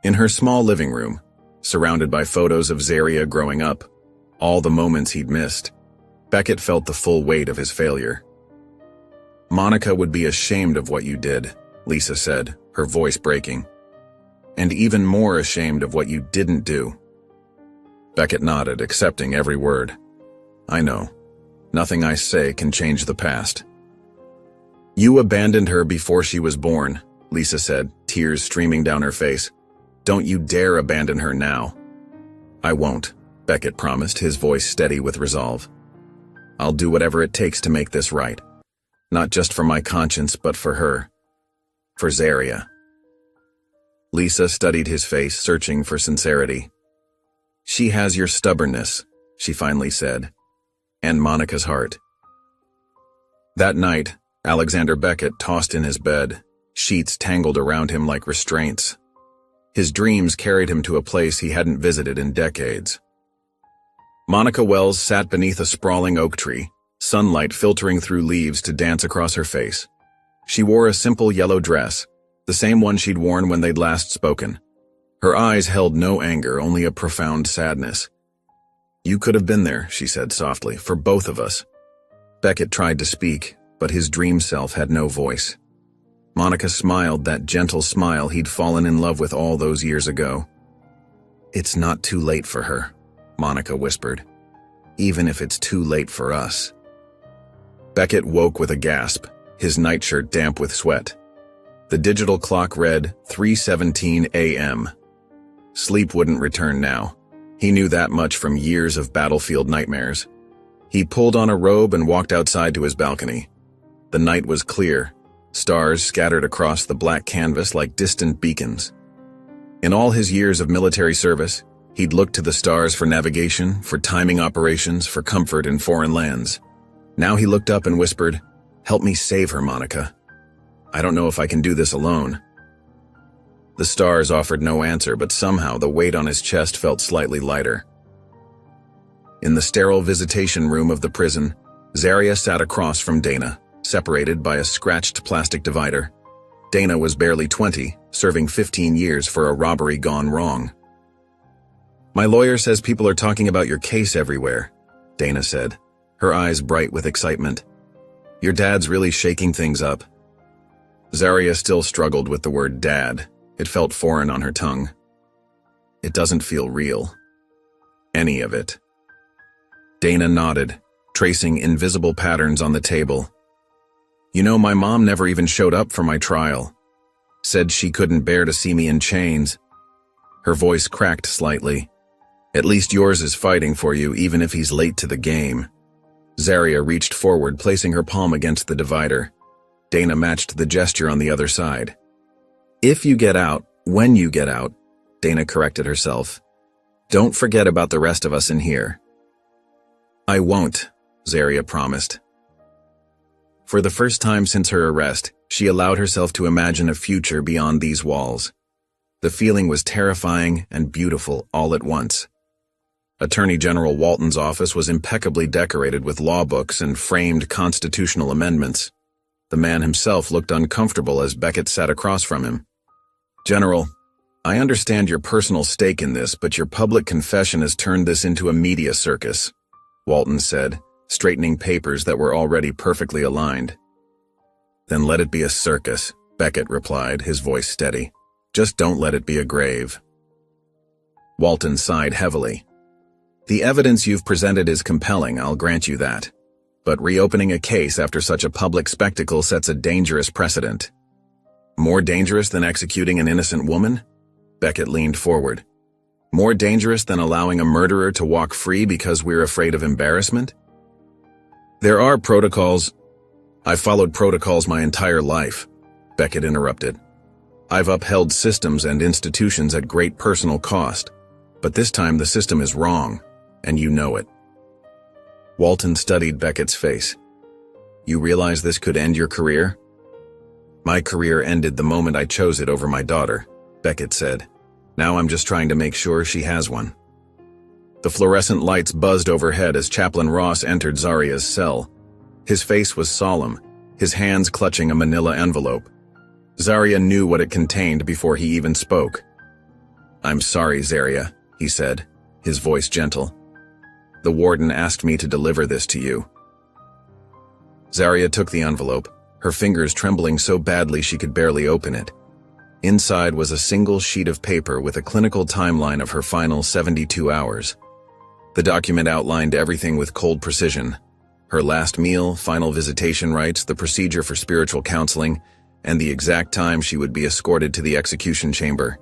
In her small living room, surrounded by photos of Zaria growing up, all the moments he'd missed, Beckett felt the full weight of his failure. Monica would be ashamed of what you did, Lisa said, her voice breaking. And even more ashamed of what you didn't do. Beckett nodded, accepting every word. I know. Nothing I say can change the past. You abandoned her before she was born, Lisa said, tears streaming down her face. Don't you dare abandon her now. I won't, Beckett promised, his voice steady with resolve. I'll do whatever it takes to make this right. Not just for my conscience, but for her. For Zaria. Lisa studied his face, searching for sincerity. She has your stubbornness, she finally said, and Monica's heart. That night, Alexander Beckett tossed in his bed, sheets tangled around him like restraints. His dreams carried him to a place he hadn't visited in decades. Monica Wells sat beneath a sprawling oak tree, sunlight filtering through leaves to dance across her face. She wore a simple yellow dress, the same one she'd worn when they'd last spoken. Her eyes held no anger, only a profound sadness. You could have been there, she said softly, for both of us. Beckett tried to speak, but his dream self had no voice. Monica smiled, that gentle smile he'd fallen in love with all those years ago. It's not too late for her, Monica whispered. Even if it's too late for us. Beckett woke with a gasp, his nightshirt damp with sweat. The digital clock read 3:17 a.m. Sleep wouldn't return now. He knew that much from years of battlefield nightmares. He pulled on a robe and walked outside to his balcony. The night was clear, stars scattered across the black canvas like distant beacons. In all his years of military service, he'd looked to the stars for navigation, for timing operations, for comfort in foreign lands. Now he looked up and whispered, "Help me save her, Monica. I don't know if I can do this alone." The stars offered no answer, but somehow the weight on his chest felt slightly lighter. In the sterile visitation room of the prison, Zaria sat across from Dana, separated by a scratched plastic divider. Dana was barely 20, serving 15 years for a robbery gone wrong. "My lawyer says people are talking about your case everywhere," Dana said, her eyes bright with excitement. "Your dad's really shaking things up." Zaria still struggled with the word dad. It felt foreign on her tongue. It doesn't feel real. Any of it. Dana nodded, tracing invisible patterns on the table. "You know, my mom never even showed up for my trial. Said she couldn't bear to see me in chains." Her voice cracked slightly. "At least yours is fighting for you, even if he's late to the game." Zaria reached forward, placing her palm against the divider. Dana matched the gesture on the other side. "If you get out, when you get out," Dana corrected herself. "Don't forget about the rest of us in here." "I won't," Zaria promised. For the first time since her arrest, she allowed herself to imagine a future beyond these walls. The feeling was terrifying and beautiful all at once. Attorney General Walton's office was impeccably decorated with law books and framed constitutional amendments. The man himself looked uncomfortable as Beckett sat across from him. "General, I understand your personal stake in this, but your public confession has turned this into a media circus," Walton said, straightening papers that were already perfectly aligned. "Then let it be a circus," Beckett replied, his voice steady. "Just don't let it be a grave." Walton sighed heavily. "The evidence you've presented is compelling, I'll grant you that. But reopening a case after such a public spectacle sets a dangerous precedent." "More dangerous than executing an innocent woman?" Beckett leaned forward. "More dangerous than allowing a murderer to walk free because we're afraid of embarrassment?" "There are protocols." "I've followed protocols my entire life," Beckett interrupted. "I've upheld systems and institutions at great personal cost. But this time the system is wrong, and you know it." Walton studied Beckett's face. "You realize this could end your career?" "My career ended the moment I chose it over my daughter," Beckett said. "Now I'm just trying to make sure she has one." The fluorescent lights buzzed overhead as Chaplain Ross entered Zaria's cell. His face was solemn, his hands clutching a manila envelope. Zaria knew what it contained before he even spoke. "I'm sorry, Zaria," he said, his voice gentle. "The warden asked me to deliver this to you." Zaria took the envelope, her fingers trembling so badly she could barely open it. Inside was a single sheet of paper with a clinical timeline of her final 72 hours. The document outlined everything with cold precision. Her last meal, final visitation rites, the procedure for spiritual counseling, and the exact time she would be escorted to the execution chamber.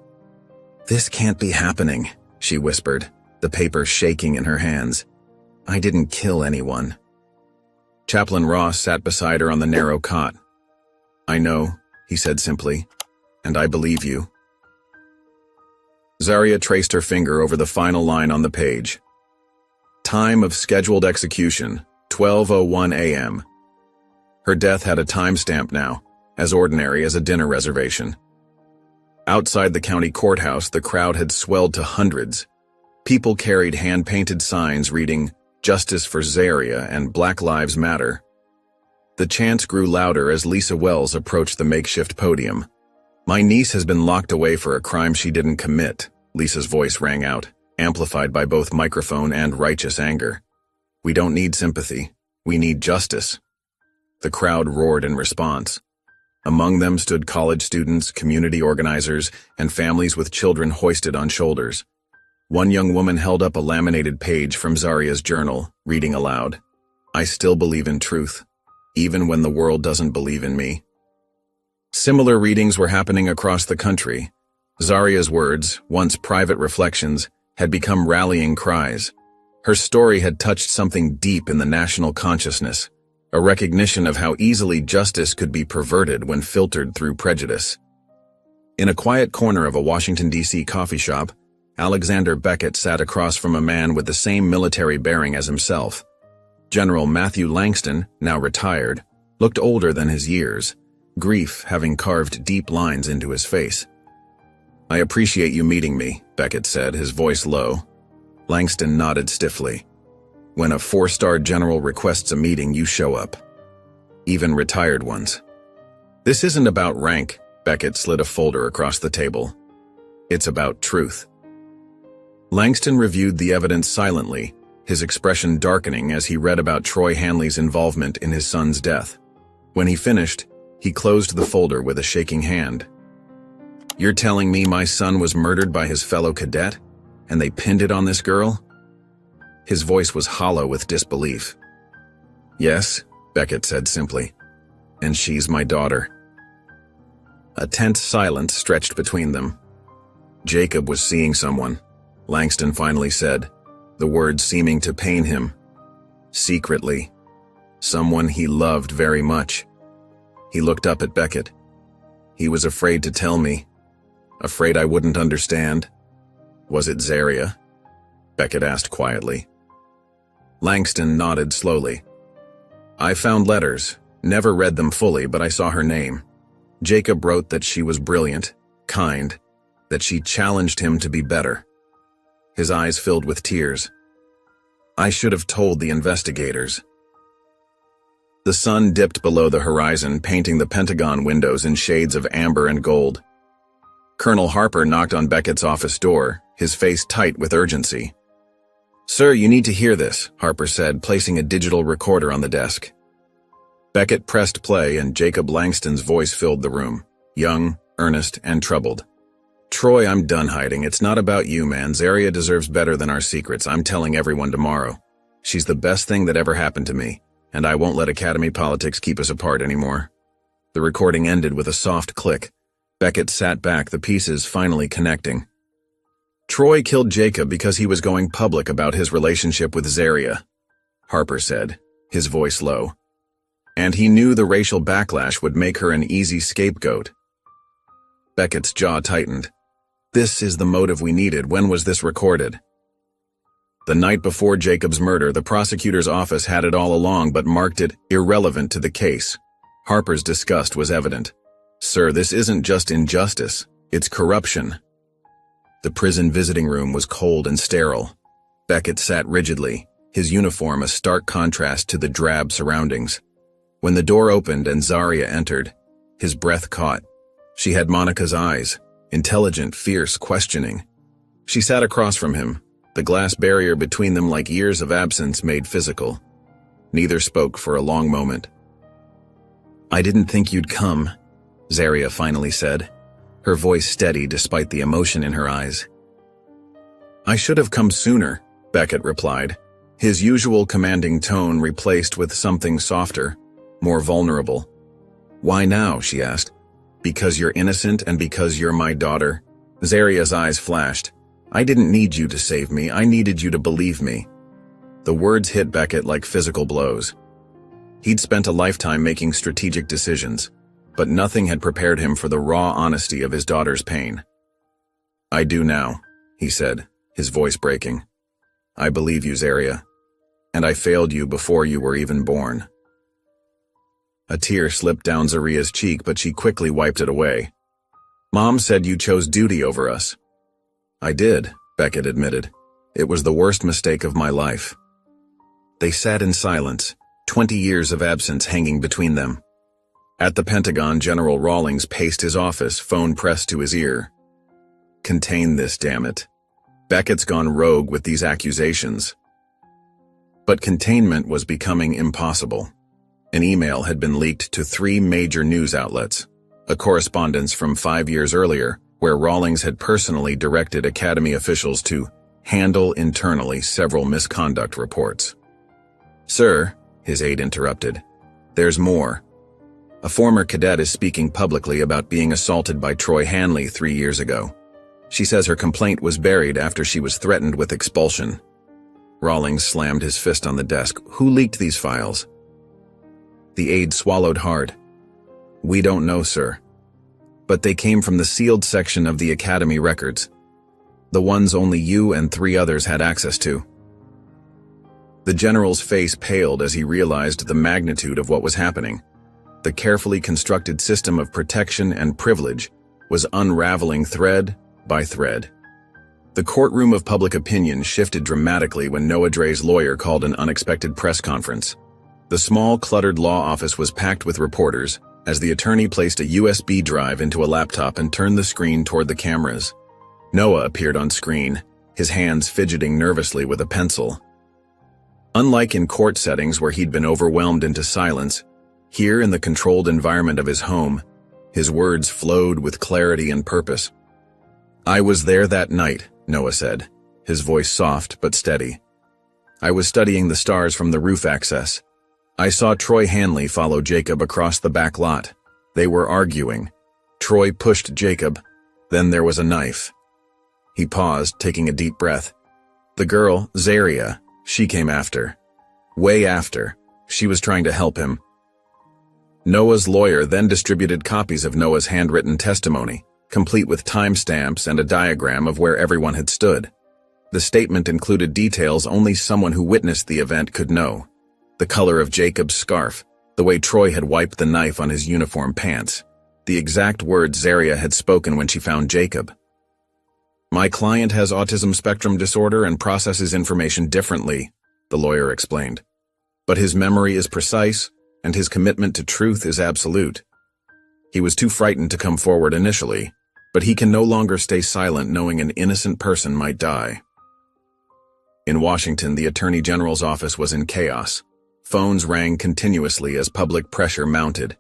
"This can't be happening," she whispered, the paper shaking in her hands. "I didn't kill anyone." Chaplain Ross sat beside her on the narrow cot. "I know," he said simply, "and I believe you." Zaria traced her finger over the final line on the page. Time of scheduled execution, 12:01 a.m. Her death had a timestamp now, as ordinary as a dinner reservation. Outside the county courthouse, the crowd had swelled to hundreds. People carried hand-painted signs reading, "Justice for Zaria" and "Black Lives Matter." The chants grew louder as Lisa Wells approached the makeshift podium. "My niece has been locked away for a crime she didn't commit," Lisa's voice rang out, amplified by both microphone and righteous anger. "We don't need sympathy. We need justice." The crowd roared in response. Among them stood college students, community organizers, and families with children hoisted on shoulders. One young woman held up a laminated page from Zaria's journal, reading aloud, "I still believe in truth, even when the world doesn't believe in me." Similar readings were happening across the country. Zaria's words, once private reflections, had become rallying cries. Her story had touched something deep in the national consciousness, a recognition of how easily justice could be perverted when filtered through prejudice. In a quiet corner of a Washington, D.C. coffee shop, Alexander Beckett sat across from a man with the same military bearing as himself. General Matthew Langston, now retired, looked older than his years, grief having carved deep lines into his face. "I appreciate you meeting me," Beckett said, his voice low. Langston nodded stiffly. "When a four-star general requests a meeting, you show up. Even retired ones." "This isn't about rank," Beckett slid a folder across the table. "It's about truth." Langston reviewed the evidence silently, his expression darkening as he read about Troy Hanley's involvement in his son's death. When he finished, he closed the folder with a shaking hand. "You're telling me my son was murdered by his fellow cadet, and they pinned it on this girl?" His voice was hollow with disbelief. "Yes," Beckett said simply, "and she's my daughter." A tense silence stretched between them. "Jacob was seeing someone," Langston finally said, the words seeming to pain him. "Secretly. Someone he loved very much." He looked up at Beckett. "He was afraid to tell me. Afraid I wouldn't understand." "Was it Zaria?" Beckett asked quietly. Langston nodded slowly. "I found letters, never read them fully, but I saw her name. Jacob wrote that she was brilliant, kind, that she challenged him to be better." His eyes filled with tears. "I should have told the investigators." The sun dipped below the horizon, painting the Pentagon windows in shades of amber and gold. Colonel Harper knocked on Beckett's office door, his face tight with urgency. "Sir, you need to hear this," Harper said, placing a digital recorder on the desk. Beckett pressed play, and Jacob Langston's voice filled the room, young, earnest, and troubled. "Troy, I'm done hiding. It's not about you, man. Zaria deserves better than our secrets. I'm telling everyone tomorrow. She's the best thing that ever happened to me, and I won't let academy politics keep us apart anymore." The recording ended with a soft click. Beckett sat back, the pieces finally connecting. "Troy killed Jacob because he was going public about his relationship with Zaria," Harper said, his voice low. "And he knew the racial backlash would make her an easy scapegoat." Beckett's jaw tightened. "This is the motive we needed. When was this recorded?" "The night before Jacob's murder, the prosecutor's office had it all along but marked it irrelevant to the case." Harper's disgust was evident. "Sir, this isn't just injustice, it's corruption." The prison visiting room was cold and sterile. Beckett sat rigidly, his uniform a stark contrast to the drab surroundings. When the door opened and Zaria entered, his breath caught. She had Monica's eyes, intelligent, fierce, questioning. She sat across from him, the glass barrier between them like years of absence made physical. Neither spoke for a long moment. "I didn't think you'd come," Zaria finally said, her voice steady despite the emotion in her eyes. "I should have come sooner," Beckett replied, His usual commanding tone replaced with something softer, more vulnerable. "Why now?" she asked. "Because you're innocent and because you're my daughter?" Zaria's eyes flashed. "I didn't need you to save me, I needed you to believe me." The words hit Beckett like physical blows. He'd spent a lifetime making strategic decisions, but nothing had prepared him for the raw honesty of his daughter's pain. "I do now," he said, his voice breaking. "I believe you, Zaria. And I failed you before you were even born." A tear slipped down Zaria's cheek, but she quickly wiped it away. "Mom said you chose duty over us." "I did," Beckett admitted. "It was the worst mistake of my life." They sat in silence, 20 years of absence hanging between them. At the Pentagon, General Rawlings paced his office, phone pressed to his ear. "Contain this, damn it. Beckett's gone rogue with these accusations." But containment was becoming impossible. An email had been leaked to 3 major news outlets, a correspondence from 5 years earlier, where Rawlings had personally directed Academy officials to handle internally several misconduct reports. "Sir," his aide interrupted, "there's more. A former cadet is speaking publicly about being assaulted by Troy Hanley 3 years ago. She says her complaint was buried after she was threatened with expulsion." Rawlings slammed his fist on the desk. "Who leaked these files?" The aide swallowed hard. "We don't know, sir. But they came from the sealed section of the Academy records. The ones only you and 3 others had access to." The general's face paled as he realized the magnitude of what was happening. The carefully constructed system of protection and privilege was unraveling thread by thread. The courtroom of public opinion shifted dramatically when Noah Dre's lawyer called an unexpected press conference. The small, cluttered law office was packed with reporters as the attorney placed a USB drive into a laptop and turned the screen toward the cameras. Noah appeared on screen, his hands fidgeting nervously with a pencil. Unlike in court settings where he'd been overwhelmed into silence, here in the controlled environment of his home, his words flowed with clarity and purpose. "I was there that night," Noah said, his voice soft but steady. "I was studying the stars from the roof access. I saw Troy Hanley follow Jacob across the back lot. They were arguing. Troy pushed Jacob. Then there was a knife." He paused, taking a deep breath. "The girl, Zaria, she came after. Way after. She was trying to help him." Noah's lawyer then distributed copies of Noah's handwritten testimony, complete with timestamps and a diagram of where everyone had stood. The statement included details only someone who witnessed the event could know. The color of Jacob's scarf, the way Troy had wiped the knife on his uniform pants, the exact words Zaria had spoken when she found Jacob. "My client has autism spectrum disorder and processes information differently," the lawyer explained. "But his memory is precise, and his commitment to truth is absolute. He was too frightened to come forward initially, but he can no longer stay silent knowing an innocent person might die." In Washington, the Attorney General's office was in chaos. Phones rang continuously as public pressure mounted.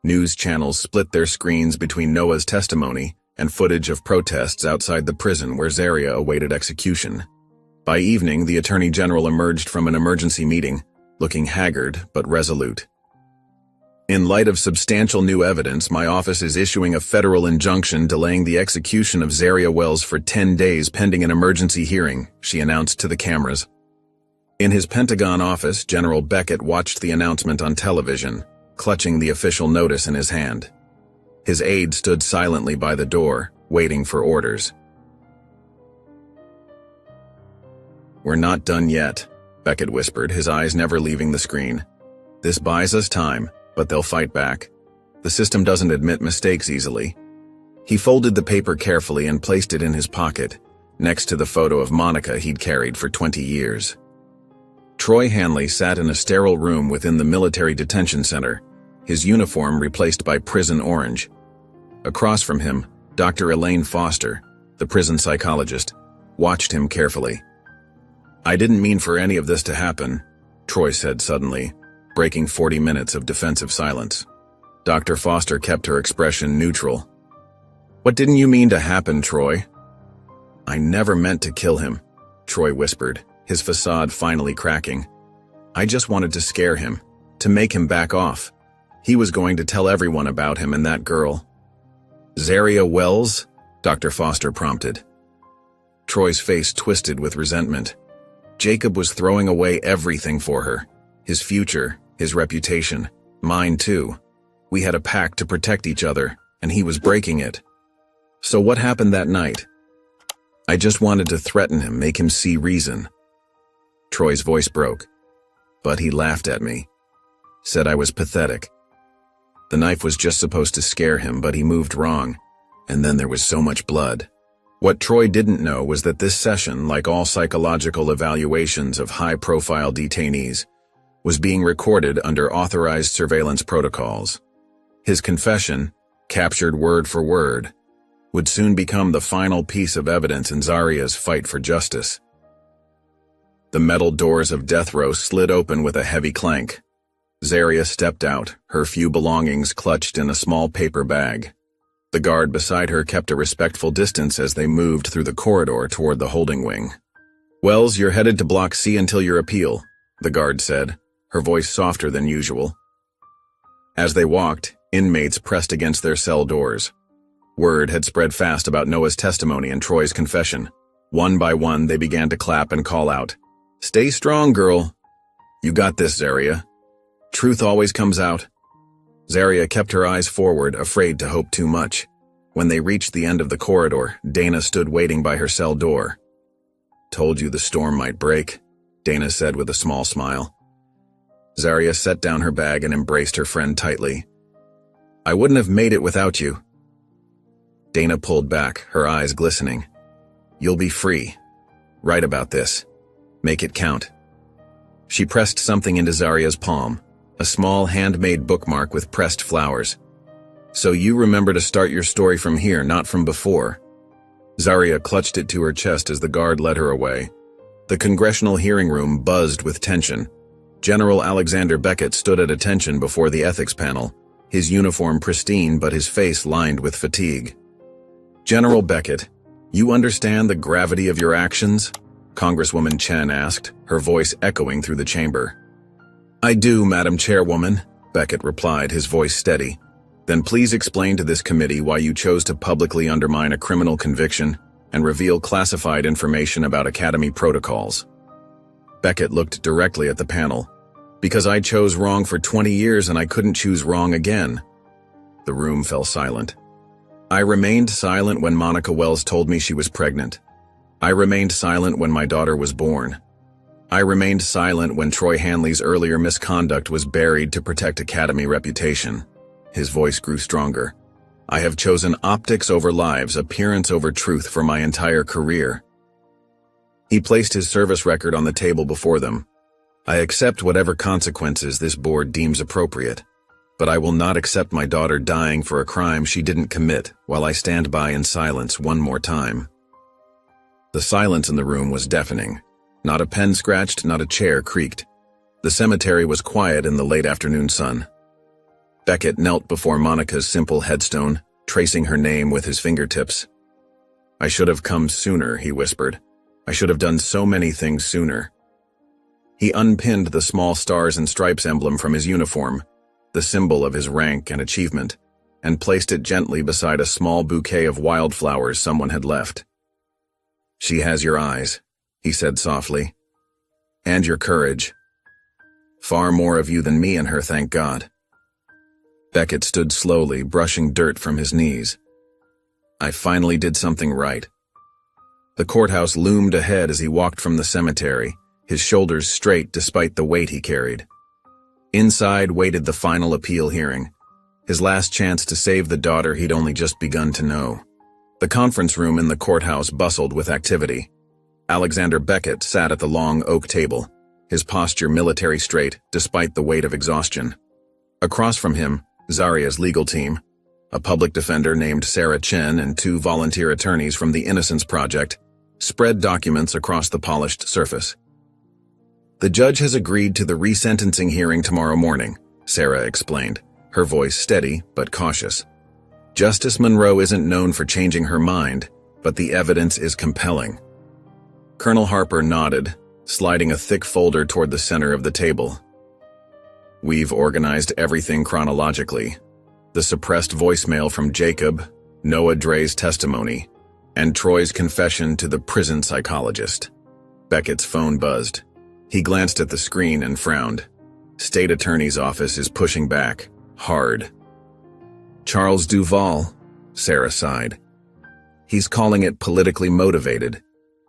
News channels split their screens between Noah's testimony and footage of protests outside the prison where Zaria awaited execution. By evening, the Attorney General emerged from an emergency meeting, looking haggard but resolute. "In light of substantial new evidence, my office is issuing a federal injunction delaying the execution of Zaria Wells for 10 days pending an emergency hearing," she announced to the cameras. In his Pentagon office, General Beckett watched the announcement on television, clutching the official notice in his hand. His aide stood silently by the door, waiting for orders. "We're not done yet," Beckett whispered, his eyes never leaving the screen. "This buys us time, but they'll fight back. The system doesn't admit mistakes easily." He folded the paper carefully and placed it in his pocket, next to the photo of Monica he'd carried for 20 years. Troy Hanley sat in a sterile room within the military detention center, his uniform replaced by prison orange. Across from him, Dr. Elaine Foster, the prison psychologist, watched him carefully. "I didn't mean for any of this to happen," Troy said suddenly, breaking 40 minutes of defensive silence. Dr. Foster kept her expression neutral. "What didn't you mean to happen, Troy?" "I never meant to kill him," Troy whispered, his facade finally cracking. I just wanted to scare him, to make him back off. He was going to tell everyone about him and that girl. "Zaria Wells?" Dr. Foster prompted. Troy's face twisted with resentment. Jacob was throwing away everything for her. His future, his reputation, mine too. We had a pact to protect each other, and he was breaking it. So what happened that night? I just wanted to threaten him, make him see reason. Troy's voice broke, but he laughed at me. Said I was pathetic. The knife was just supposed to scare him, but he moved wrong, and then there was so much blood. What Troy didn't know was that this session, like all psychological evaluations of high-profile detainees, was being recorded under authorized surveillance protocols. His confession, captured word for word, would soon become the final piece of evidence in Zaria's fight for justice. The metal doors of death row slid open with a heavy clank. Zaria stepped out, her few belongings clutched in a small paper bag. The guard beside her kept a respectful distance as they moved through the corridor toward the holding wing. "Wells, you're headed to Block C until your appeal," the guard said, her voice softer than usual. As they walked, inmates pressed against their cell doors. Word had spread fast about Noah's testimony and Troy's confession. One by one, they began to clap and call out, "Stay strong, girl. You got this, Zaria. Truth always comes out." Zaria kept her eyes forward, afraid to hope too much. When they reached the end of the corridor, Dana stood waiting by her cell door. "Told you the storm might break," Dana said with a small smile. Zaria set down her bag and embraced her friend tightly. "I wouldn't have made it without you." Dana pulled back, her eyes glistening. "You'll be free. Write about this. Make it count." She pressed something into Zaria's palm. A small handmade bookmark with pressed flowers. "So you remember to start your story from here, not from before." Zaria clutched it to her chest as the guard led her away. The congressional hearing room buzzed with tension. General Alexander Beckett stood at attention before the ethics panel, his uniform pristine but his face lined with fatigue. "General Beckett, you understand the gravity of your actions?" Congresswoman Chen asked, her voice echoing through the chamber. "I do, Madam Chairwoman," Beckett replied, his voice steady. "Then please explain to this committee why you chose to publicly undermine a criminal conviction and reveal classified information about Academy protocols." Beckett looked directly at the panel. "Because I chose wrong for 20 years and I couldn't choose wrong again." The room fell silent. "I remained silent when Monica Wells told me she was pregnant. I remained silent when my daughter was born. I remained silent when Troy Hanley's earlier misconduct was buried to protect Academy reputation." His voice grew stronger. "I have chosen optics over lives, appearance over truth for my entire career." He placed his service record on the table before them. "I accept whatever consequences this board deems appropriate, but I will not accept my daughter dying for a crime she didn't commit while I stand by in silence one more time." The silence in the room was deafening. Not a pen scratched, not a chair creaked. The cemetery was quiet in the late afternoon sun. Beckett knelt before Monica's simple headstone, tracing her name with his fingertips. "I should have come sooner," he whispered. "I should have done so many things sooner." He unpinned the small stars and stripes emblem from his uniform, the symbol of his rank and achievement, and placed it gently beside a small bouquet of wildflowers someone had left. "She has your eyes," he said softly, "and your courage. Far more of you than me in her, thank God." Beckett stood slowly, brushing dirt from his knees. "I finally did something right." The courthouse loomed ahead as he walked from the cemetery, his shoulders straight despite the weight he carried. Inside waited the final appeal hearing, his last chance to save the daughter he'd only just begun to know. The conference room in the courthouse bustled with activity. Alexander Beckett sat at the long oak table, his posture military straight despite the weight of exhaustion. Across from him, Zaria's legal team, a public defender named Sarah Chen and 2 volunteer attorneys from the Innocence Project, spread documents across the polished surface. "The judge has agreed to the resentencing hearing tomorrow morning," Sarah explained, her voice steady but cautious. "Justice Monroe isn't known for changing her mind, but the evidence is compelling." Colonel Harper nodded, sliding a thick folder toward the center of the table. We've organized everything chronologically. The suppressed voicemail from Jacob, Noah Dre's testimony, and Troy's confession to the prison psychologist. Beckett's phone buzzed. He glanced at the screen and frowned. State Attorney's office is pushing back, hard. Charles Duvall, Sarah sighed. He's calling it politically motivated.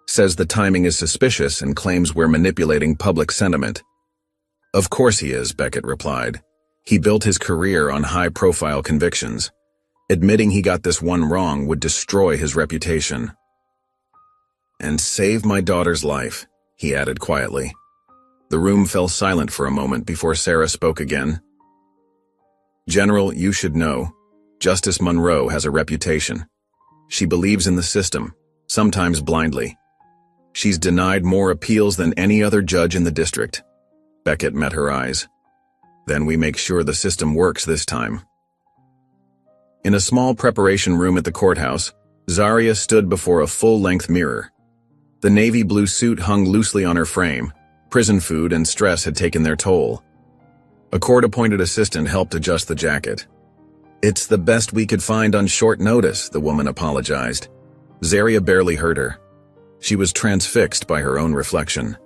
Says the timing is suspicious and claims we're manipulating public sentiment. Of course he is, Beckett replied. He built his career on high-profile convictions. Admitting he got this one wrong would destroy his reputation. And save my daughter's life, he added quietly. The room fell silent for a moment before Sarah spoke again. General, you should know, Justice Monroe has a reputation. She believes in the system, sometimes blindly. She's denied more appeals than any other judge in the district. Beckett met her eyes. Then we make sure the system works this time. In a small preparation room at the courthouse, Zaria stood before a full-length mirror. The navy blue suit hung loosely on her frame. Prison food and stress had taken their toll. A court-appointed assistant helped adjust the jacket. It's the best we could find on short notice, the woman apologized. Zaria barely heard her. She was transfixed by her own reflection.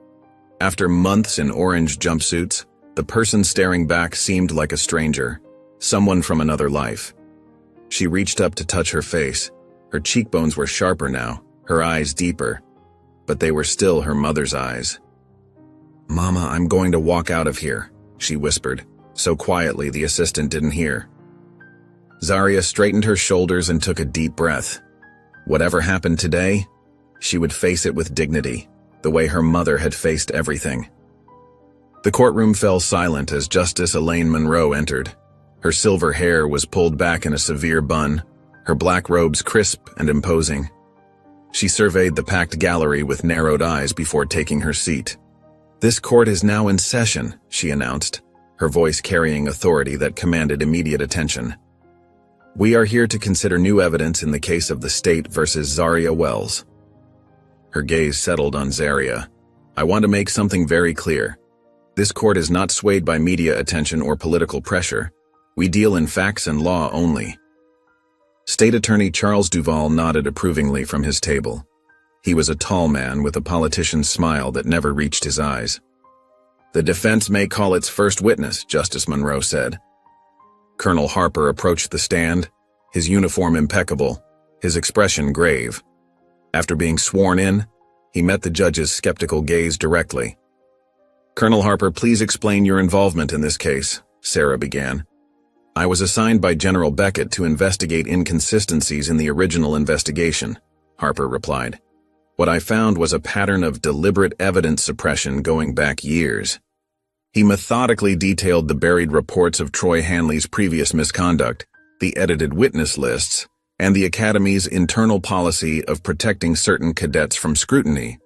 After months in orange jumpsuits, the person staring back seemed like a stranger, someone from another life. She reached up to touch her face. Her cheekbones were sharper now, her eyes deeper, but they were still her mother's eyes. "Mama, I'm going to walk out of here," she whispered, so quietly the assistant didn't hear. Zaria straightened her shoulders and took a deep breath. Whatever happened today, she would face it with dignity, the way her mother had faced everything. The courtroom fell silent as Justice Elaine Monroe entered. Her silver hair was pulled back in a severe bun, her black robes crisp and imposing. She surveyed the packed gallery with narrowed eyes before taking her seat. "This court is now in session," she announced, her voice carrying authority that commanded immediate attention. "We are here to consider new evidence in the case of the state versus Zaria Wells." Her gaze settled on Zaria. "I want to make something very clear. This court is not swayed by media attention or political pressure. We deal in facts and law only." State Attorney Charles Duvall nodded approvingly from his table. He was a tall man with a politician's smile that never reached his eyes. "The defense may call its first witness," Justice Monroe said. Colonel Harper approached the stand, his uniform impeccable, his expression grave. After being sworn in, he met the judge's skeptical gaze directly. "Colonel Harper, please explain your involvement in this case," Sarah began. "I was assigned by General Beckett to investigate inconsistencies in the original investigation," Harper replied. "What I found was a pattern of deliberate evidence suppression going back years." He methodically detailed the buried reports of Troy Hanley's previous misconduct, the edited witness lists, and the Academy's internal policy of protecting certain cadets from scrutiny.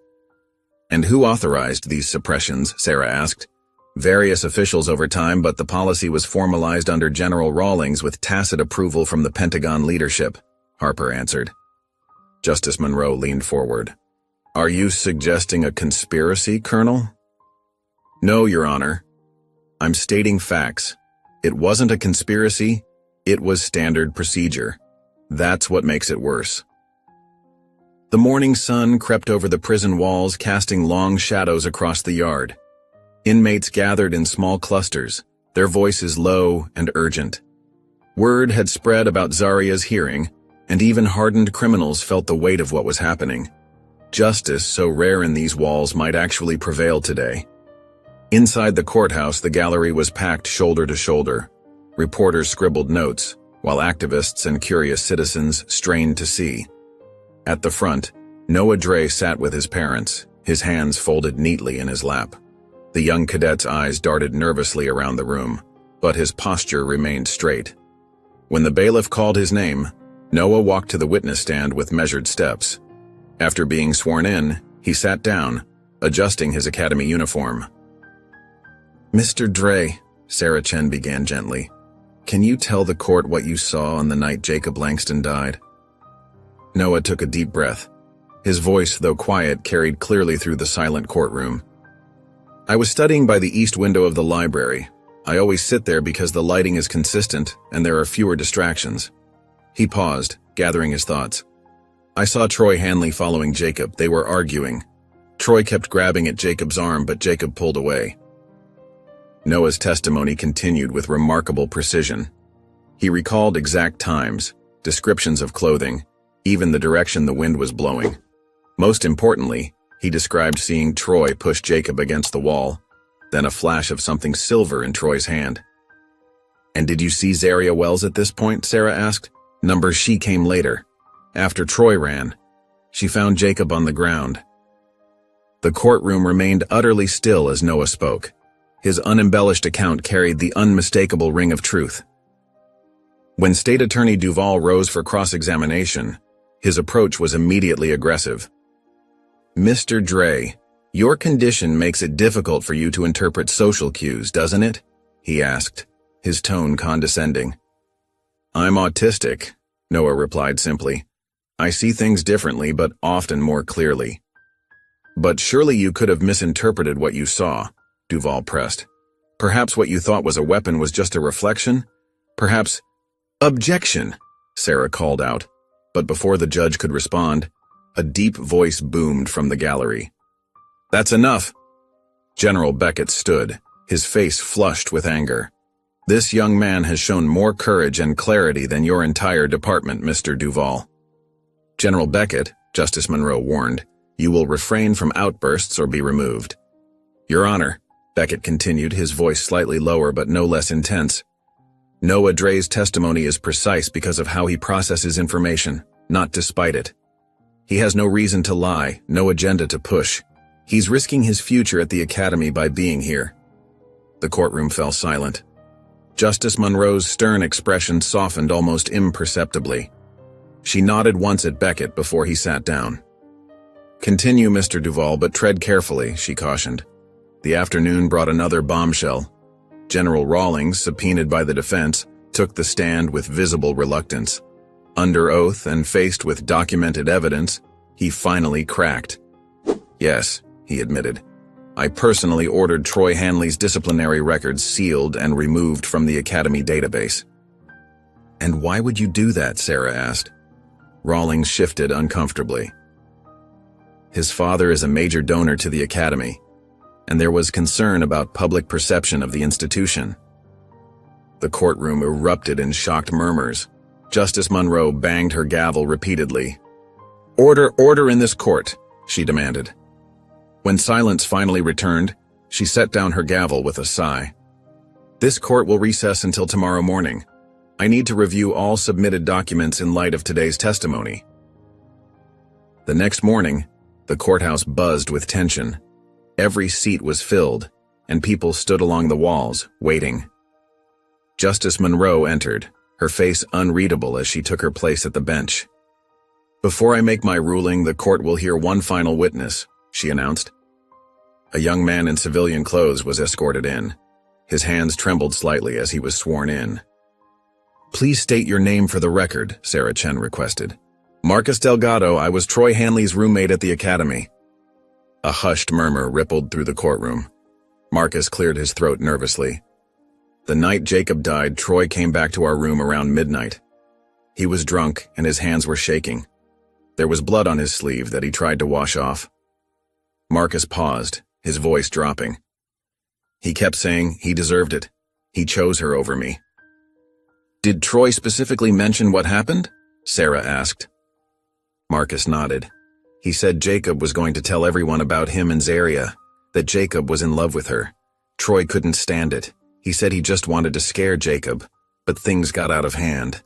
"And who authorized these suppressions?" Sarah asked. "Various officials over time, but the policy was formalized under General Rawlings with tacit approval from the Pentagon leadership," Harper answered. Justice Monroe leaned forward. "Are you suggesting a conspiracy, Colonel?" "No, Your Honor. I'm stating facts. It wasn't a conspiracy, it was standard procedure. That's what makes it worse." The morning sun crept over the prison walls, casting long shadows across the yard. Inmates gathered in small clusters, their voices low and urgent. Word had spread about Zaria's hearing, and even hardened criminals felt the weight of what was happening. Justice, so rare in these walls, might actually prevail today. Inside the courthouse, the gallery was packed shoulder to shoulder. Reporters scribbled notes, while activists and curious citizens strained to see. At the front, Noah Dre sat with his parents, his hands folded neatly in his lap. The young cadet's eyes darted nervously around the room, but his posture remained straight. When the bailiff called his name, Noah walked to the witness stand with measured steps. After being sworn in, he sat down, adjusting his academy uniform. "Mr. Dre," Sarah Chen began gently, "can you tell the court what you saw on the night Jacob Langston died?" Noah took a deep breath. His voice, though quiet, carried clearly through the silent courtroom. I was studying by the east window of the library. I always sit there because the lighting is consistent and there are fewer distractions. He paused, gathering his thoughts. I saw Troy Hanley following Jacob. They were arguing. Troy kept grabbing at Jacob's arm, but Jacob pulled away. Noah's testimony continued with remarkable precision. He recalled exact times, descriptions of clothing, even the direction the wind was blowing. Most importantly, he described seeing Troy push Jacob against the wall, then a flash of something silver in Troy's hand. "And did you see Zaria Wells at this point?" Sarah asked. She came later. After Troy ran, she found Jacob on the ground. The courtroom remained utterly still as Noah spoke. His unembellished account carried the unmistakable ring of truth. When State Attorney Duvall rose for cross-examination, his approach was immediately aggressive. "Mr. Dre, your condition makes it difficult for you to interpret social cues, doesn't it?" he asked, his tone condescending. "I'm autistic," Noah replied simply. "I see things differently, but often more clearly." "But surely you could have misinterpreted what you saw," Duvall pressed. "Perhaps what you thought was a weapon was just a reflection? Perhaps—" "Objection!" Sarah called out, but before the judge could respond, a deep voice boomed from the gallery. "That's enough!" General Beckett stood, his face flushed with anger. "This young man has shown more courage and clarity than your entire department, Mr. Duvall." "General Beckett," Justice Monroe warned, "you will refrain from outbursts or be removed." "Your Honor," Beckett continued, his voice slightly lower but no less intense, "Noah Dre's testimony is precise because of how he processes information, not despite it. He has no reason to lie, no agenda to push. He's risking his future at the Academy by being here." The courtroom fell silent. Justice Monroe's stern expression softened almost imperceptibly. She nodded once at Beckett before he sat down. "Continue, Mr. Duvall, but tread carefully," she cautioned. The afternoon brought another bombshell. General Rawlings, subpoenaed by the defense, took the stand with visible reluctance. Under oath and faced with documented evidence, he finally cracked. "Yes," he admitted. "I personally ordered Troy Hanley's disciplinary records sealed and removed from the Academy database." "And why would you do that?" Sarah asked. Rawlings shifted uncomfortably. "His father is a major donor to the Academy, and there was concern about public perception of the institution." The courtroom erupted in shocked murmurs. Justice Monroe banged her gavel repeatedly. Order in this court," she demanded. When silence finally returned, she set down her gavel with a sigh. "This court will recess until tomorrow morning. I need to review all submitted documents in light of today's testimony." The next morning, the courthouse buzzed with tension. Every seat was filled, and people stood along the walls, waiting. Justice Monroe entered, her face unreadable as she took her place at the bench. "Before I make my ruling, the court will hear one final witness," she announced. A young man in civilian clothes was escorted in. His hands trembled slightly as he was sworn in. "Please state your name for the record," Sarah Chen requested. "Marcus Delgado, I was Troy Hanley's roommate at the Academy." A hushed murmur rippled through the courtroom. Marcus cleared his throat nervously. "The night Jacob died, Troy came back to our room around midnight. He was drunk and his hands were shaking. There was blood on his sleeve that he tried to wash off." Marcus paused, his voice dropping. "He kept saying he deserved it. He chose her over me." "Did Troy specifically mention what happened?" Sarah asked. Marcus nodded. "He said Jacob was going to tell everyone about him and Zaria, that Jacob was in love with her. Troy couldn't stand it. He said he just wanted to scare Jacob, but things got out of hand."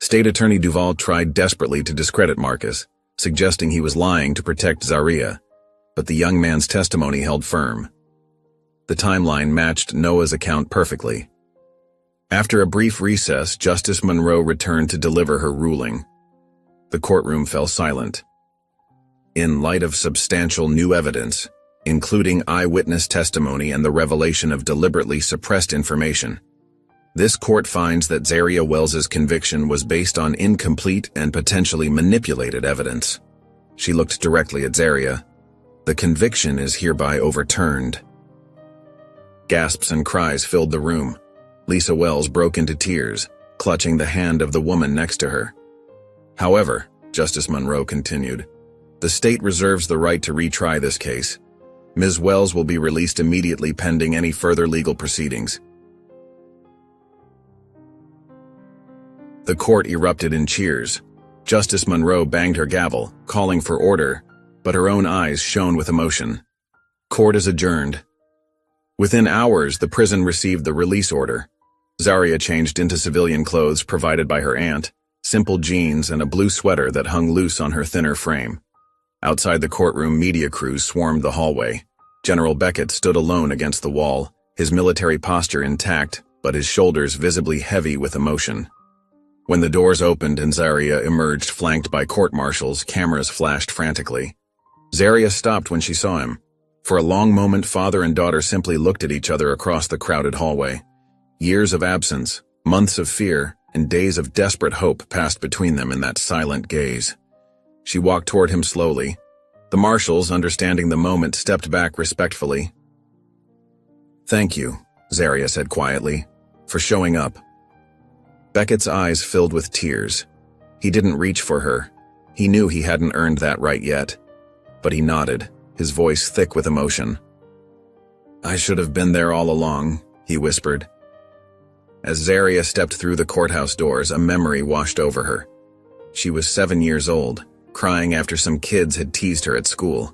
State Attorney Duvall tried desperately to discredit Marcus, suggesting he was lying to protect Zaria, but the young man's testimony held firm. The timeline matched Noah's account perfectly. After a brief recess, Justice Monroe returned to deliver her ruling. The courtroom fell silent. In light of substantial new evidence, including eyewitness testimony and the revelation of deliberately suppressed information, this court finds that Zaria Wells's conviction was based on incomplete and potentially manipulated evidence. She looked directly at Zaria. "The conviction is hereby overturned." Gasps and cries filled the room. Lisa Wells broke into tears, clutching the hand of the woman next to her. However, Justice Monroe continued, the state reserves the right to retry this case. Ms. Wells will be released immediately pending any further legal proceedings. The court erupted in cheers. Justice Monroe banged her gavel, calling for order, but her own eyes shone with emotion. Court is adjourned. Within hours, the prison received the release order. Zaria changed into civilian clothes provided by her aunt, simple jeans and a blue sweater that hung loose on her thinner frame. Outside the courtroom, media crews swarmed the hallway. General Beckett stood alone against the wall, his military posture intact, but his shoulders visibly heavy with emotion. When the doors opened and Zaria emerged flanked by court-martials, cameras flashed frantically. Zaria stopped when she saw him. For a long moment, father and daughter simply looked at each other across the crowded hallway. Years of absence, months of fear, and days of desperate hope passed between them in that silent gaze. She walked toward him slowly. The marshals, understanding the moment, stepped back respectfully. "Thank you," Zaria said quietly, "for showing up." Beckett's eyes filled with tears. He didn't reach for her. He knew he hadn't earned that right yet. But he nodded, his voice thick with emotion. "I should have been there all along," he whispered. As Zaria stepped through the courthouse doors, a memory washed over her. She was 7 years old, crying after some kids had teased her at school.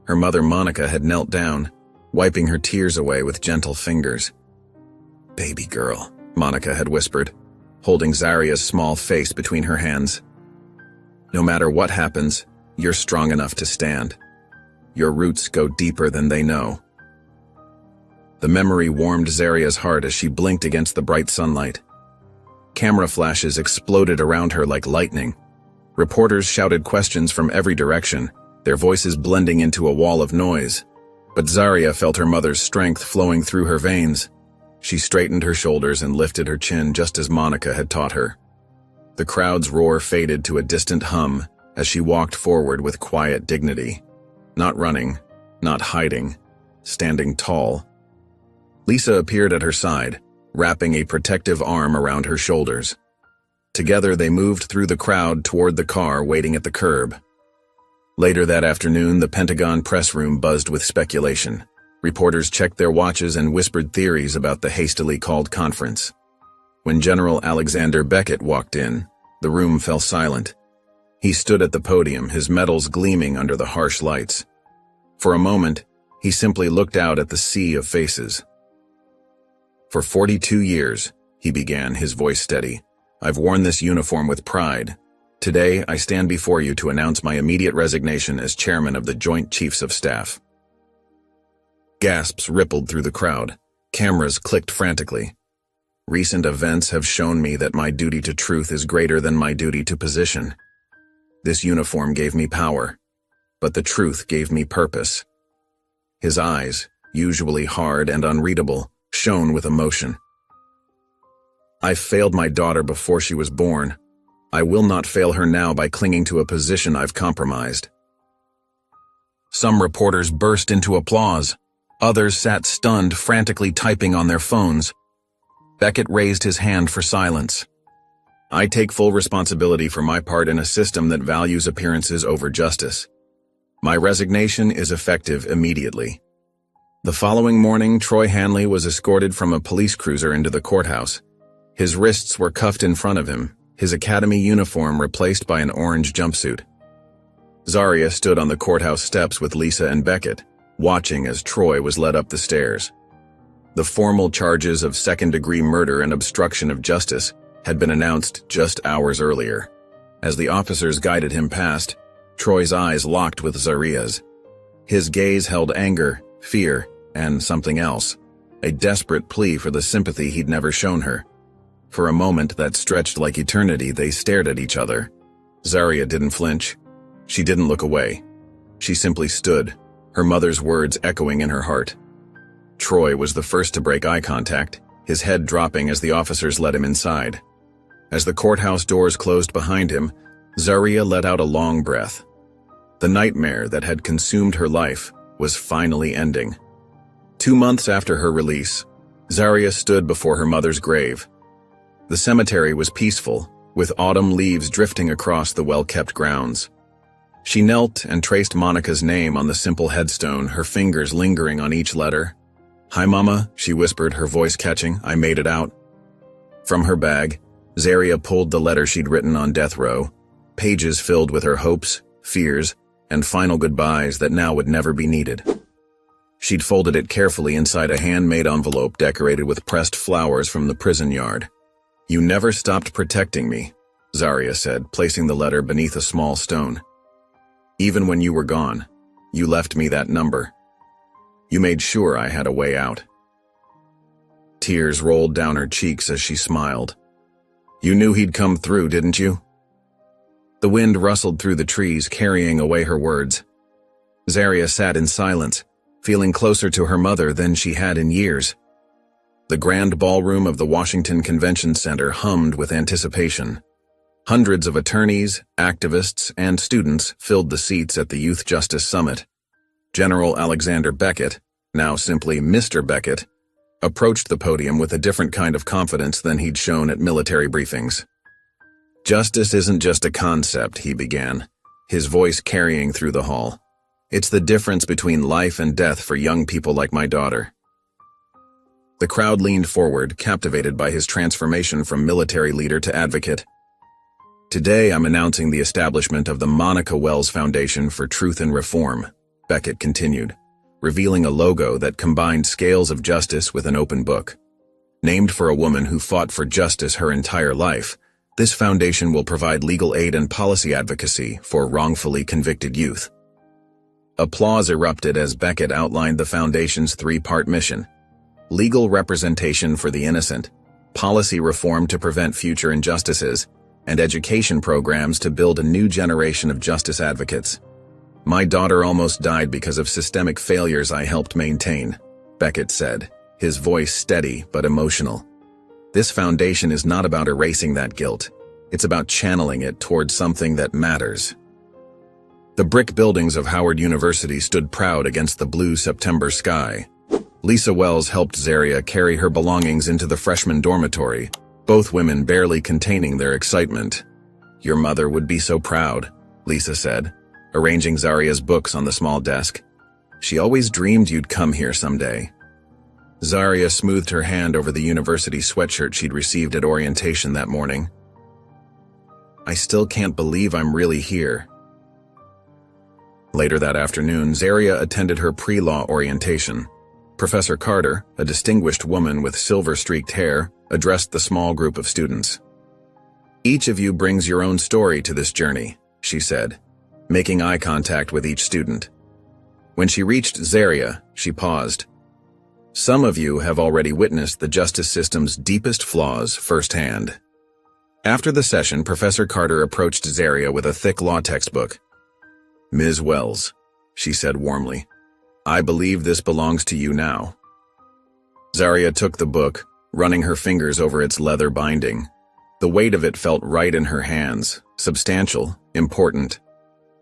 Her mother, Monica, had knelt down, wiping her tears away with gentle fingers. "Baby girl," Monica had whispered, holding Zaria's small face between her hands. "No matter what happens, you're strong enough to stand. Your roots go deeper than they know." The memory warmed Zaria's heart as she blinked against the bright sunlight. Camera flashes exploded around her like lightning. Reporters shouted questions from every direction, their voices blending into a wall of noise. But Zaria felt her mother's strength flowing through her veins. She straightened her shoulders and lifted her chin just as Monica had taught her. The crowd's roar faded to a distant hum as she walked forward with quiet dignity. Not running, not hiding, standing tall. Lisa appeared at her side, wrapping a protective arm around her shoulders. Together they moved through the crowd toward the car waiting at the curb. Later that afternoon, the Pentagon press room buzzed with speculation. Reporters checked their watches and whispered theories about the hastily called conference. When General Alexander Beckett walked in, the room fell silent. He stood at the podium, his medals gleaming under the harsh lights. For a moment, he simply looked out at the sea of faces. "For 42 years, he began, his voice steady, "I've worn this uniform with pride. Today, I stand before you to announce my immediate resignation as chairman of the Joint Chiefs of Staff." Gasps rippled through the crowd. Cameras clicked frantically. "Recent events have shown me that my duty to truth is greater than my duty to position. This uniform gave me power, but the truth gave me purpose." His eyes, usually hard and unreadable, shone with emotion. "I failed my daughter before she was born. I will not fail her now by clinging to a position I've compromised." Some reporters burst into applause. Others sat stunned, frantically typing on their phones. Beckett raised his hand for silence. "I take full responsibility for my part in a system that values appearances over justice. My resignation is effective immediately." The following morning, Troy Hanley was escorted from a police cruiser into the courthouse. His wrists were cuffed in front of him, his academy uniform replaced by an orange jumpsuit. Zaria stood on the courthouse steps with Lisa and Beckett, watching as Troy was led up the stairs. The formal charges of second-degree murder and obstruction of justice had been announced just hours earlier. As the officers guided him past, Troy's eyes locked with Zaria's. His gaze held anger, fear, and something else, a desperate plea for the sympathy he'd never shown her. For a moment that stretched like eternity, they stared at each other. Zaria didn't flinch. She didn't look away. She simply stood, her mother's words echoing in her heart. Troy was the first to break eye contact, his head dropping as the officers led him inside. As the courthouse doors closed behind him, Zaria let out a long breath. The nightmare that had consumed her life was finally ending. 2 months after her release, Zarya stood before her mother's grave. The cemetery was peaceful, with autumn leaves drifting across the well-kept grounds. She knelt and traced Monica's name on the simple headstone, her fingers lingering on each letter. "Hi, Mama," she whispered, her voice catching. "I made it out." From her bag, Zarya pulled the letter she'd written on death row, pages filled with her hopes, fears, and final goodbyes that now would never be needed. She'd folded it carefully inside a handmade envelope decorated with pressed flowers from the prison yard. "You never stopped protecting me," Zarya said, placing the letter beneath a small stone. "Even when you were gone, you left me that number. You made sure I had a way out." Tears rolled down her cheeks as she smiled. "You knew he'd come through, didn't you?" The wind rustled through the trees, carrying away her words. Zarya sat in silence, feeling closer to her mother than she had in years. The grand ballroom of the Washington Convention Center hummed with anticipation. Hundreds of attorneys, activists, and students filled the seats at the Youth Justice Summit. General Alexander Beckett, now simply Mr. Beckett, approached the podium with a different kind of confidence than he'd shown at military briefings. "Justice isn't just a concept," he began, his voice carrying through the hall. "It's the difference between life and death for young people like my daughter." The crowd leaned forward, captivated by his transformation from military leader to advocate. "Today I'm announcing the establishment of the Monica Wells Foundation for Truth and Reform," Beckett continued, revealing a logo that combined scales of justice with an open book. Named for a woman who fought for justice her entire life, this foundation will provide legal aid and policy advocacy for wrongfully convicted youth. Applause erupted as Beckett outlined the foundation's 3-part mission: legal representation for the innocent, policy reform to prevent future injustices, and education programs to build a new generation of justice advocates. "My daughter almost died because of systemic failures I helped maintain," Beckett said, his voice steady but emotional. "This foundation is not about erasing that guilt. It's about channeling it towards something that matters." The brick buildings of Howard University stood proud against the blue September sky. Lisa Wells helped Zarya carry her belongings into the freshman dormitory, both women barely containing their excitement. "Your mother would be so proud," Lisa said, arranging Zarya's books on the small desk. "She always dreamed you'd come here someday." Zarya smoothed her hand over the university sweatshirt she'd received at orientation that morning. "I still can't believe I'm really here." Later that afternoon, Zarya attended her pre-law orientation. Professor Carter, a distinguished woman with silver-streaked hair, addressed the small group of students. "Each of you brings your own story to this journey," she said, making eye contact with each student. When she reached Zarya, she paused. "Some of you have already witnessed the justice system's deepest flaws firsthand." After the session, Professor Carter approached Zarya with a thick law textbook. "Ms. Wells," she said warmly, "I believe this belongs to you now." Zarya took the book, running her fingers over its leather binding. The weight of it felt right in her hands, substantial, important.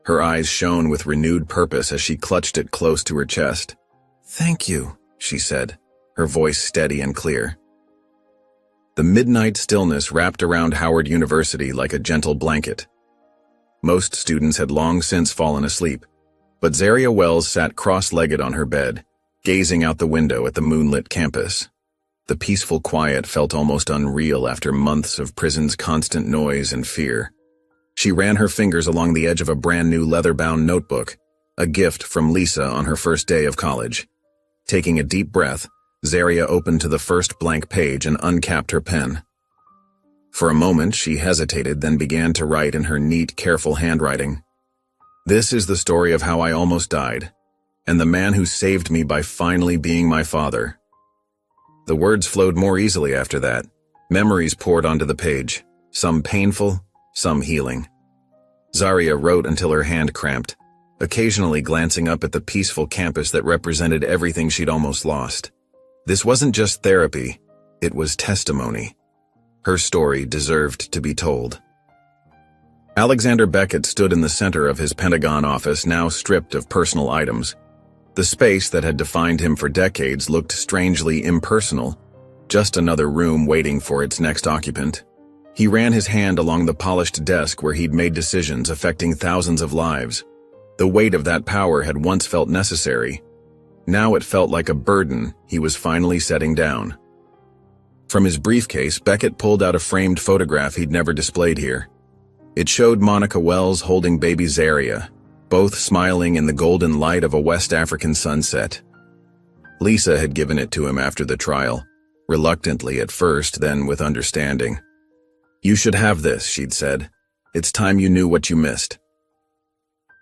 Her eyes shone with renewed purpose as she clutched it close to her chest. "Thank you," she said, her voice steady and clear. The midnight stillness wrapped around Howard University like a gentle blanket. Most students had long since fallen asleep, but Zarya Wells sat cross-legged on her bed, gazing out the window at the moonlit campus. The peaceful quiet felt almost unreal after months of prison's constant noise and fear. She ran her fingers along the edge of a brand-new leather-bound notebook, a gift from Lisa on her first day of college. Taking a deep breath, Zarya opened to the first blank page and uncapped her pen. For a moment, she hesitated, then began to write in her neat, careful handwriting. "This is the story of how I almost died, and the man who saved me by finally being my father." The words flowed more easily after that. Memories poured onto the page, some painful, some healing. Zarya wrote until her hand cramped, occasionally glancing up at the peaceful campus that represented everything she'd almost lost. This wasn't just therapy, it was testimony. Her story deserved to be told. Alexander Beckett stood in the center of his Pentagon office, now stripped of personal items. The space that had defined him for decades looked strangely impersonal, just another room waiting for its next occupant. He ran his hand along the polished desk where he'd made decisions affecting thousands of lives. The weight of that power had once felt necessary. Now it felt like a burden he was finally setting down. From his briefcase, Beckett pulled out a framed photograph he'd never displayed here. It showed Monica Wells holding baby Zaria, both smiling in the golden light of a West African sunset. Lisa had given it to him after the trial, reluctantly at first, then with understanding. "You should have this," she'd said. "It's time you knew what you missed."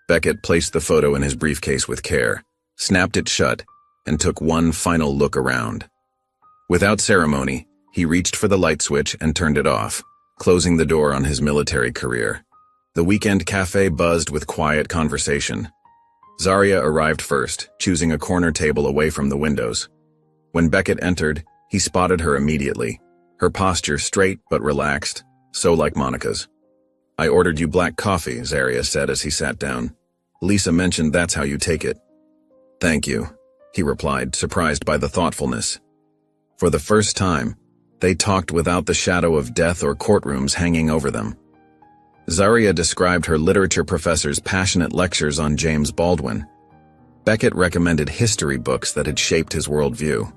Beckett placed the photo in his briefcase with care, snapped it shut, and took one final look around. Without ceremony, he reached for the light switch and turned it off, closing the door on his military career. The weekend cafe buzzed with quiet conversation. Zaria arrived first, choosing a corner table away from the windows. When Beckett entered, he spotted her immediately, her posture straight but relaxed, so like Monica's. "I ordered you black coffee," Zaria said as he sat down. "Lisa mentioned that's how you take it." "Thank you," he replied, surprised by the thoughtfulness. For the first time, they talked without the shadow of death or courtrooms hanging over them. Zaria described her literature professor's passionate lectures on James Baldwin. Beckett recommended history books that had shaped his worldview.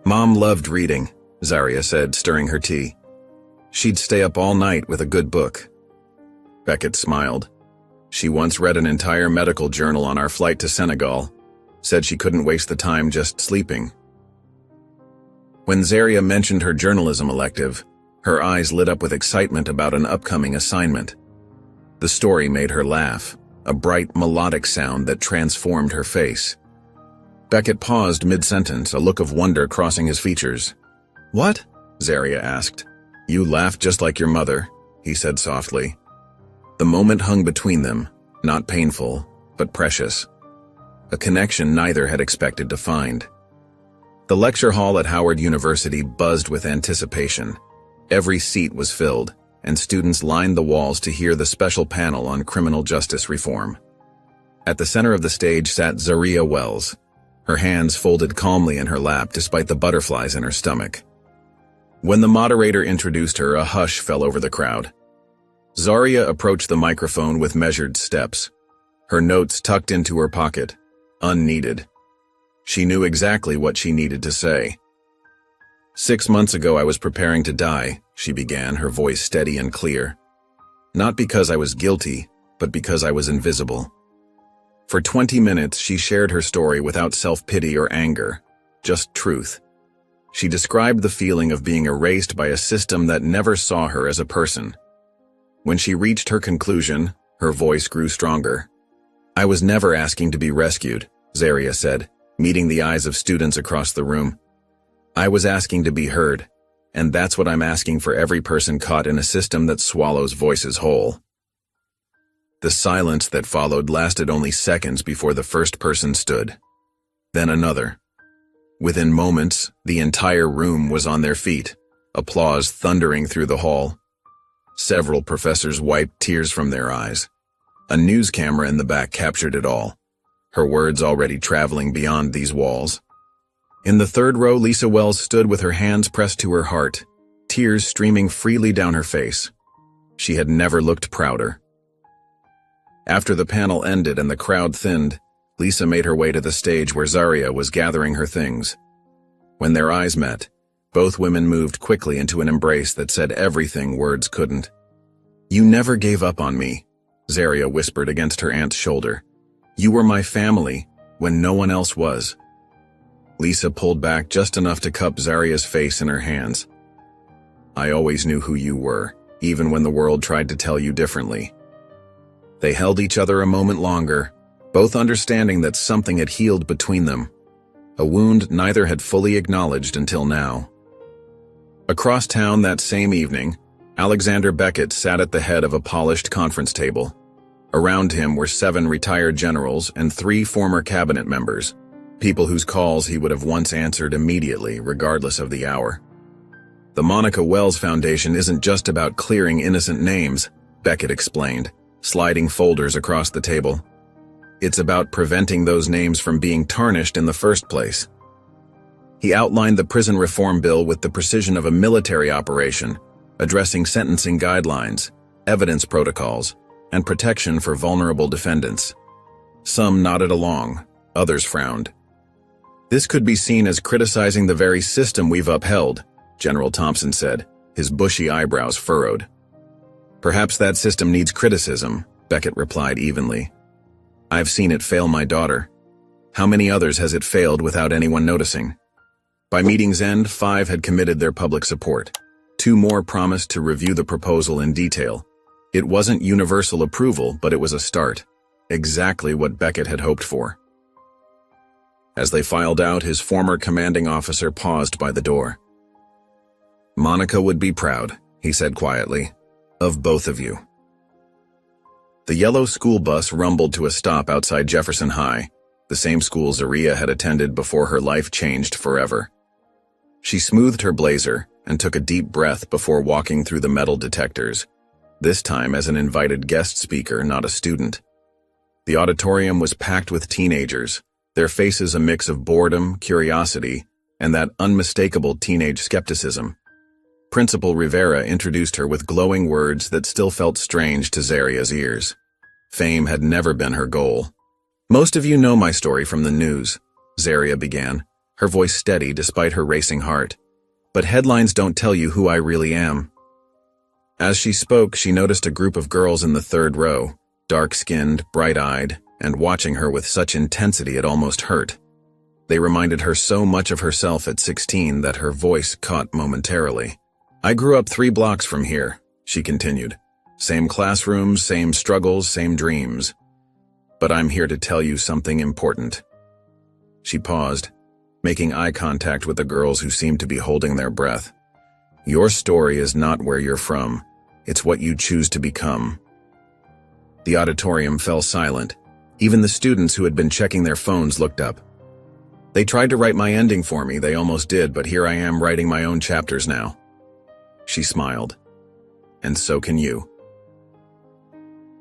"Mom loved reading," Zaria said, stirring her tea. "She'd stay up all night with a good book." Beckett smiled. "She once read an entire medical journal on our flight to Senegal, said she couldn't waste the time just sleeping." When Zaria mentioned her journalism elective, her eyes lit up with excitement about an upcoming assignment. The story made her laugh, a bright melodic sound that transformed her face. Beckett paused mid-sentence, a look of wonder crossing his features. "What?" Zaria asked. "You laugh just like your mother," he said softly. The moment hung between them, not painful, but precious. A connection neither had expected to find. The lecture hall at Howard University buzzed with anticipation. Every seat was filled, and students lined the walls to hear the special panel on criminal justice reform. At the center of the stage sat Zaria Wells, her hands folded calmly in her lap despite the butterflies in her stomach. When the moderator introduced her, a hush fell over the crowd. Zaria approached the microphone with measured steps, her notes tucked into her pocket, unneeded. She knew exactly what she needed to say. "6 months ago I was preparing to die," she began, her voice steady and clear. "Not because I was guilty, but because I was invisible." For 20 minutes she shared her story without self-pity or anger, just truth. She described the feeling of being erased by a system that never saw her as a person. When she reached her conclusion, her voice grew stronger. "I was never asking to be rescued," Zaria said, meeting the eyes of students across the room. "I was asking to be heard, and that's what I'm asking for every person caught in a system that swallows voices whole." The silence that followed lasted only seconds before the first person stood. Then another. Within moments, the entire room was on their feet, applause thundering through the hall. Several professors wiped tears from their eyes. A news camera in the back captured it all, her words already traveling beyond these walls. In the third row, Lisa Wells stood with her hands pressed to her heart, tears streaming freely down her face. She had never looked prouder. After the panel ended and the crowd thinned, Lisa made her way to the stage where Zaria was gathering her things. When their eyes met, both women moved quickly into an embrace that said everything words couldn't. "You never gave up on me," Zaria whispered against her aunt's shoulder. "You were my family when no one else was." Lisa pulled back just enough to cup Zaria's face in her hands. "I always knew who you were, even when the world tried to tell you differently." They held each other a moment longer, both understanding that something had healed between them, a wound neither had fully acknowledged until now. Across town that same evening, Alexander Beckett sat at the head of a polished conference table. Around him were 7 retired generals and 3 former cabinet members, people whose calls he would have once answered immediately, regardless of the hour. "The Monica Wells Foundation isn't just about clearing innocent names," Beckett explained, sliding folders across the table. It's about preventing those names from being tarnished in the first place. He outlined the prison reform bill with the precision of a military operation, addressing sentencing guidelines, evidence protocols, and protection for vulnerable defendants. Some nodded along, others frowned. This could be seen as criticizing the very system we've upheld, General Thompson said, his bushy eyebrows furrowed. Perhaps that system needs criticism, Beckett replied evenly. I've seen it fail my daughter. How many others has it failed without anyone noticing? By meeting's end, 5 had committed their public support. 2 more promised to review the proposal in detail. It wasn't universal approval, but it was a start. Exactly what Beckett had hoped for. As they filed out, his former commanding officer paused by the door. Monica would be proud, he said quietly, of both of you. The yellow school bus rumbled to a stop outside Jefferson High, the same school Zaria had attended before her life changed forever. She smoothed her blazer and took a deep breath before walking through the metal detectors, this time as an invited guest speaker, not a student. The auditorium was packed with teenagers, their faces a mix of boredom, curiosity, and that unmistakable teenage skepticism. Principal Rivera introduced her with glowing words that still felt strange to Zaria's ears. Fame had never been her goal. Most of you know my story from the news, Zaria began, her voice steady despite her racing heart. But headlines don't tell you who I really am. As she spoke, she noticed a group of girls in the third row, dark-skinned, bright-eyed, and watching her with such intensity it almost hurt. They reminded her so much of herself at 16 that her voice caught momentarily. I grew up 3 blocks from here, she continued. Same classrooms, same struggles, same dreams. But I'm here to tell you something important. She paused, making eye contact with the girls who seemed to be holding their breath. Your story is not where you're from. It's what you choose to become. The auditorium fell silent. Even the students who had been checking their phones looked up. They tried to write my ending for me, they almost did, but here I am writing my own chapters now. She smiled. And so can you.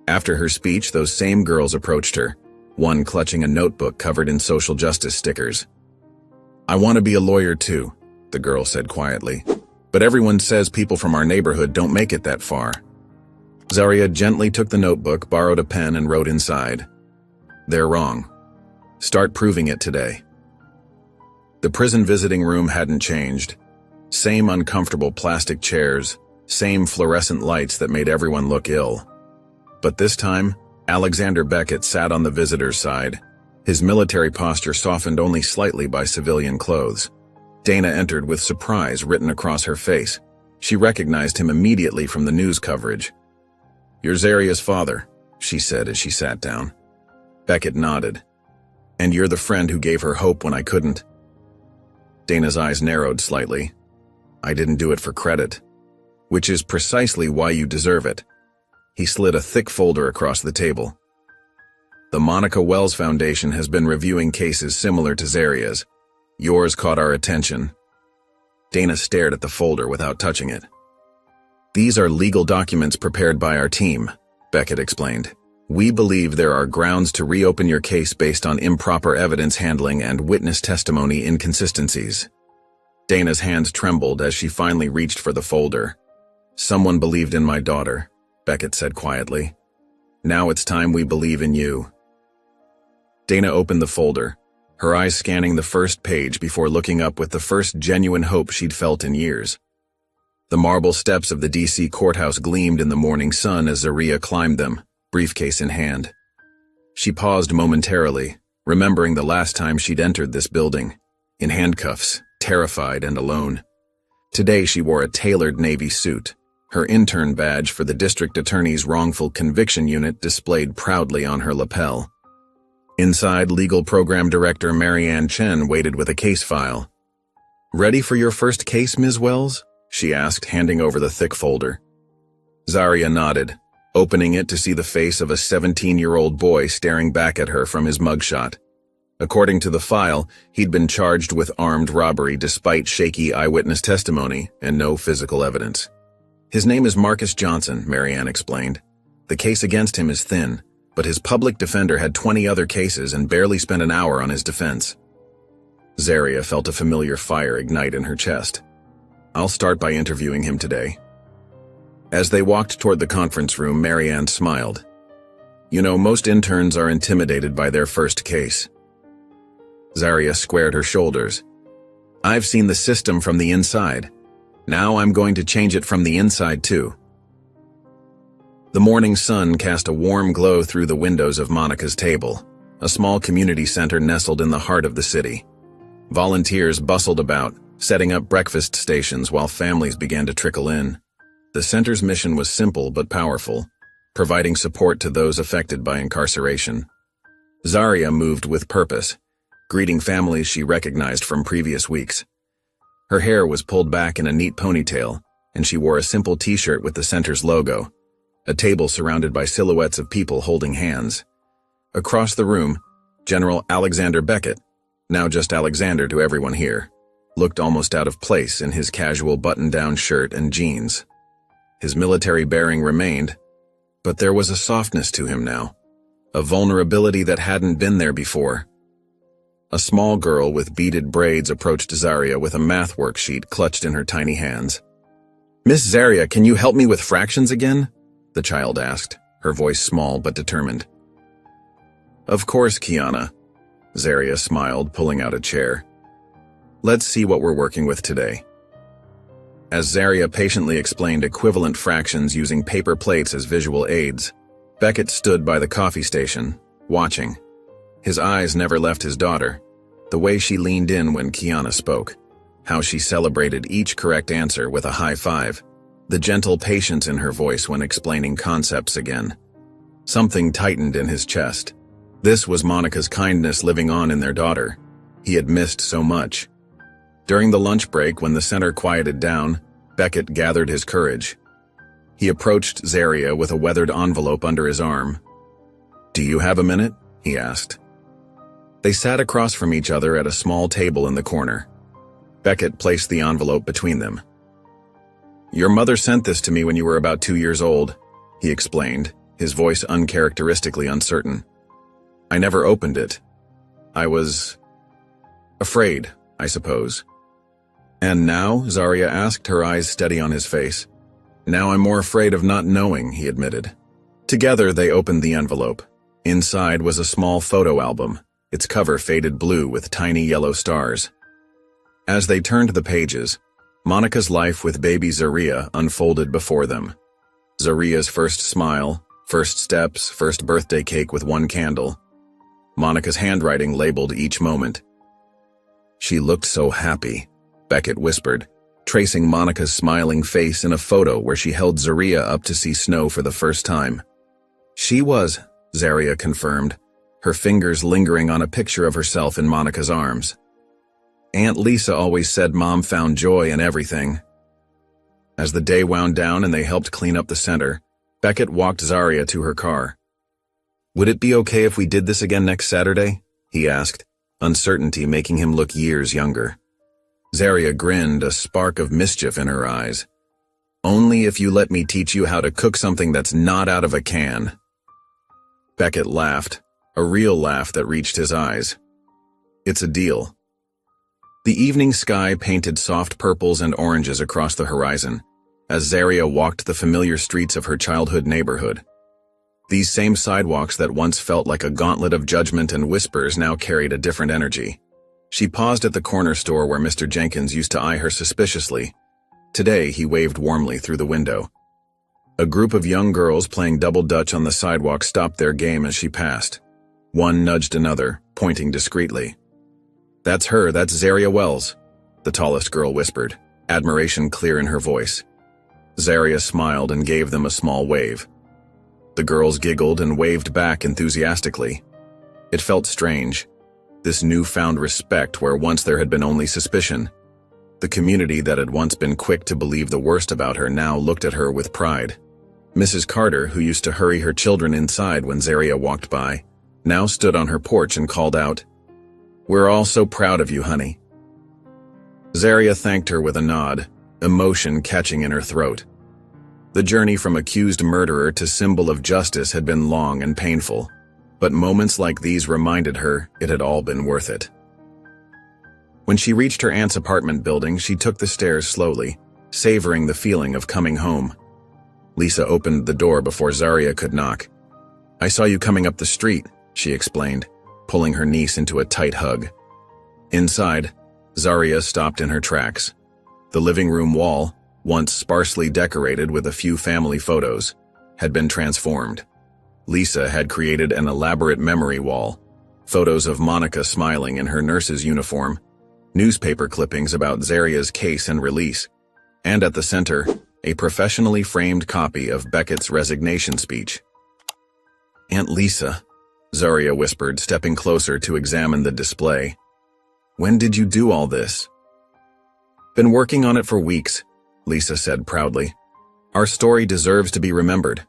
After her speech, those same girls approached her, one clutching a notebook covered in social justice stickers. I want to be a lawyer too, the girl said quietly. But everyone says people from our neighborhood don't make it that far. Zaria gently took the notebook, borrowed a pen, and wrote inside. They're wrong. Start proving it today. The prison visiting room hadn't changed. Same uncomfortable plastic chairs, same fluorescent lights that made everyone look ill. But this time, Alexander Beckett sat on the visitor's side, his military posture softened only slightly by civilian clothes. Dana entered with surprise written across her face. She recognized him immediately from the news coverage. You're Zaria's father, she said as she sat down. Beckett nodded. And you're the friend who gave her hope when I couldn't. Dana's eyes narrowed slightly. I didn't do it for credit. Which is precisely why you deserve it. He slid a thick folder across the table. The Monica Wells Foundation has been reviewing cases similar to Zaria's. Yours caught our attention. Dana stared at the folder without touching it. These are legal documents prepared by our team, Beckett explained. We believe there are grounds to reopen your case based on improper evidence handling and witness testimony inconsistencies. Dana's hands trembled as she finally reached for the folder. Someone believed in my daughter, Beckett said quietly. Now it's time we believe in you. Dana opened the folder, her eyes scanning the first page before looking up with the first genuine hope she'd felt in years. The marble steps of the D.C. courthouse gleamed in the morning sun as Zaria climbed them, briefcase in hand. She paused momentarily, remembering the last time she'd entered this building, in handcuffs, terrified and alone. Today she wore a tailored navy suit, her intern badge for the district attorney's wrongful conviction unit displayed proudly on her lapel. Inside, legal program director Marianne Chen waited with a case file. Ready for your first case, Ms. Wells? She asked, handing over the thick folder. Zaria nodded, opening it to see the face of a 17-year-old boy staring back at her from his mugshot. According to the file, he'd been charged with armed robbery despite shaky eyewitness testimony and no physical evidence. His name is Marcus Johnson, Marianne explained. The case against him is thin, but his public defender had 20 other cases and barely spent an hour on his defense. Zaria felt a familiar fire ignite in her chest. I'll start by interviewing him today. As they walked toward the conference room, Marianne smiled. You know, most interns are intimidated by their first case. Zaria squared her shoulders. I've seen the system from the inside. Now I'm going to change it from the inside too. The morning sun cast a warm glow through the windows of Monica's table, a small community center nestled in the heart of the city. Volunteers bustled about, setting up breakfast stations while families began to trickle in. The center's mission was simple but powerful, providing support to those affected by incarceration. Zaria moved with purpose, greeting families she recognized from previous weeks. Her hair was pulled back in a neat ponytail, and she wore a simple t-shirt with the center's logo, a table surrounded by silhouettes of people holding hands. Across the room, General Alexander Beckett, now just Alexander to everyone here, looked almost out of place in his casual button-down shirt and jeans. His military bearing remained, but there was a softness to him now, a vulnerability that hadn't been there before. A small girl with beaded braids approached Zaria with a math worksheet clutched in her tiny hands. Miss Zaria, can you help me with fractions again? The child asked, her voice small but determined. Of course, Kiana. Zaria smiled, pulling out a chair. Let's see what we're working with today. As Zaria patiently explained equivalent fractions using paper plates as visual aids, Beckett stood by the coffee station, watching. His eyes never left his daughter, the way she leaned in when Kiana spoke, how she celebrated each correct answer with a high five, the gentle patience in her voice when explaining concepts again. Something tightened in his chest. This was Monica's kindness living on in their daughter. He had missed so much. During the lunch break, when the center quieted down, Beckett gathered his courage. He approached Zaria with a weathered envelope under his arm. Do you have a minute? He asked. They sat across from each other at a small table in the corner. Beckett placed the envelope between them. Your mother sent this to me when you were about 2 years old, he explained, his voice uncharacteristically uncertain. I never opened it. I was afraid, I suppose. And now? Zaria asked, her eyes steady on his face. Now I'm more afraid of not knowing, he admitted. Together they opened the envelope. Inside was a small photo album, its cover faded blue with tiny yellow stars. As they turned the pages, Monica's life with baby Zaria unfolded before them. Zaria's first smile, first steps, first birthday cake with one candle. Monica's handwriting labeled each moment. She looked so happy, Beckett whispered, tracing Monica's smiling face in a photo where she held Zaria up to see snow for the first time. She was, Zaria confirmed, her fingers lingering on a picture of herself in Monica's arms. Aunt Lisa always said Mom found joy in everything. As the day wound down and they helped clean up the center, Beckett walked Zaria to her car. Would it be okay if we did this again next Saturday? He asked, uncertainty making him look years younger. Zaria grinned, a spark of mischief in her eyes. Only if you let me teach you how to cook something that's not out of a can. Beckett laughed, a real laugh that reached his eyes. It's a deal. The evening sky painted soft purples and oranges across the horizon, as Zaria walked the familiar streets of her childhood neighborhood. These same sidewalks that once felt like a gauntlet of judgment and whispers now carried a different energy. She paused at the corner store where Mr. Jenkins used to eye her suspiciously. Today, he waved warmly through the window. A group of young girls playing double dutch on the sidewalk stopped their game as she passed. One nudged another, pointing discreetly. That's her, that's Zaria Wells, the tallest girl whispered, admiration clear in her voice. Zaria smiled and gave them a small wave. The girls giggled and waved back enthusiastically. It felt strange, this newfound respect where once there had been only suspicion. The community that had once been quick to believe the worst about her now looked at her with pride. Mrs. Carter, who used to hurry her children inside when Zaria walked by, now stood on her porch and called out, "We're all so proud of you, honey." Zaria thanked her with a nod, emotion catching in her throat. The journey from accused murderer to symbol of justice had been long and painful, but moments like these reminded her it had all been worth it. When she reached her aunt's apartment building, she took the stairs slowly, savoring the feeling of coming home. Lisa opened the door before Zarya could knock. "I saw you coming up the street," she explained, pulling her niece into a tight hug. Inside, Zarya stopped in her tracks. The living room wall, once sparsely decorated with a few family photos, had been transformed. Lisa had created an elaborate memory wall, photos of Monica smiling in her nurse's uniform, newspaper clippings about Zarya's case and release, and at the center, a professionally framed copy of Beckett's resignation speech. "Aunt Lisa," Zarya whispered, stepping closer to examine the display. "When did you do all this?" "Been working on it for weeks," Lisa said proudly. "Our story deserves to be remembered."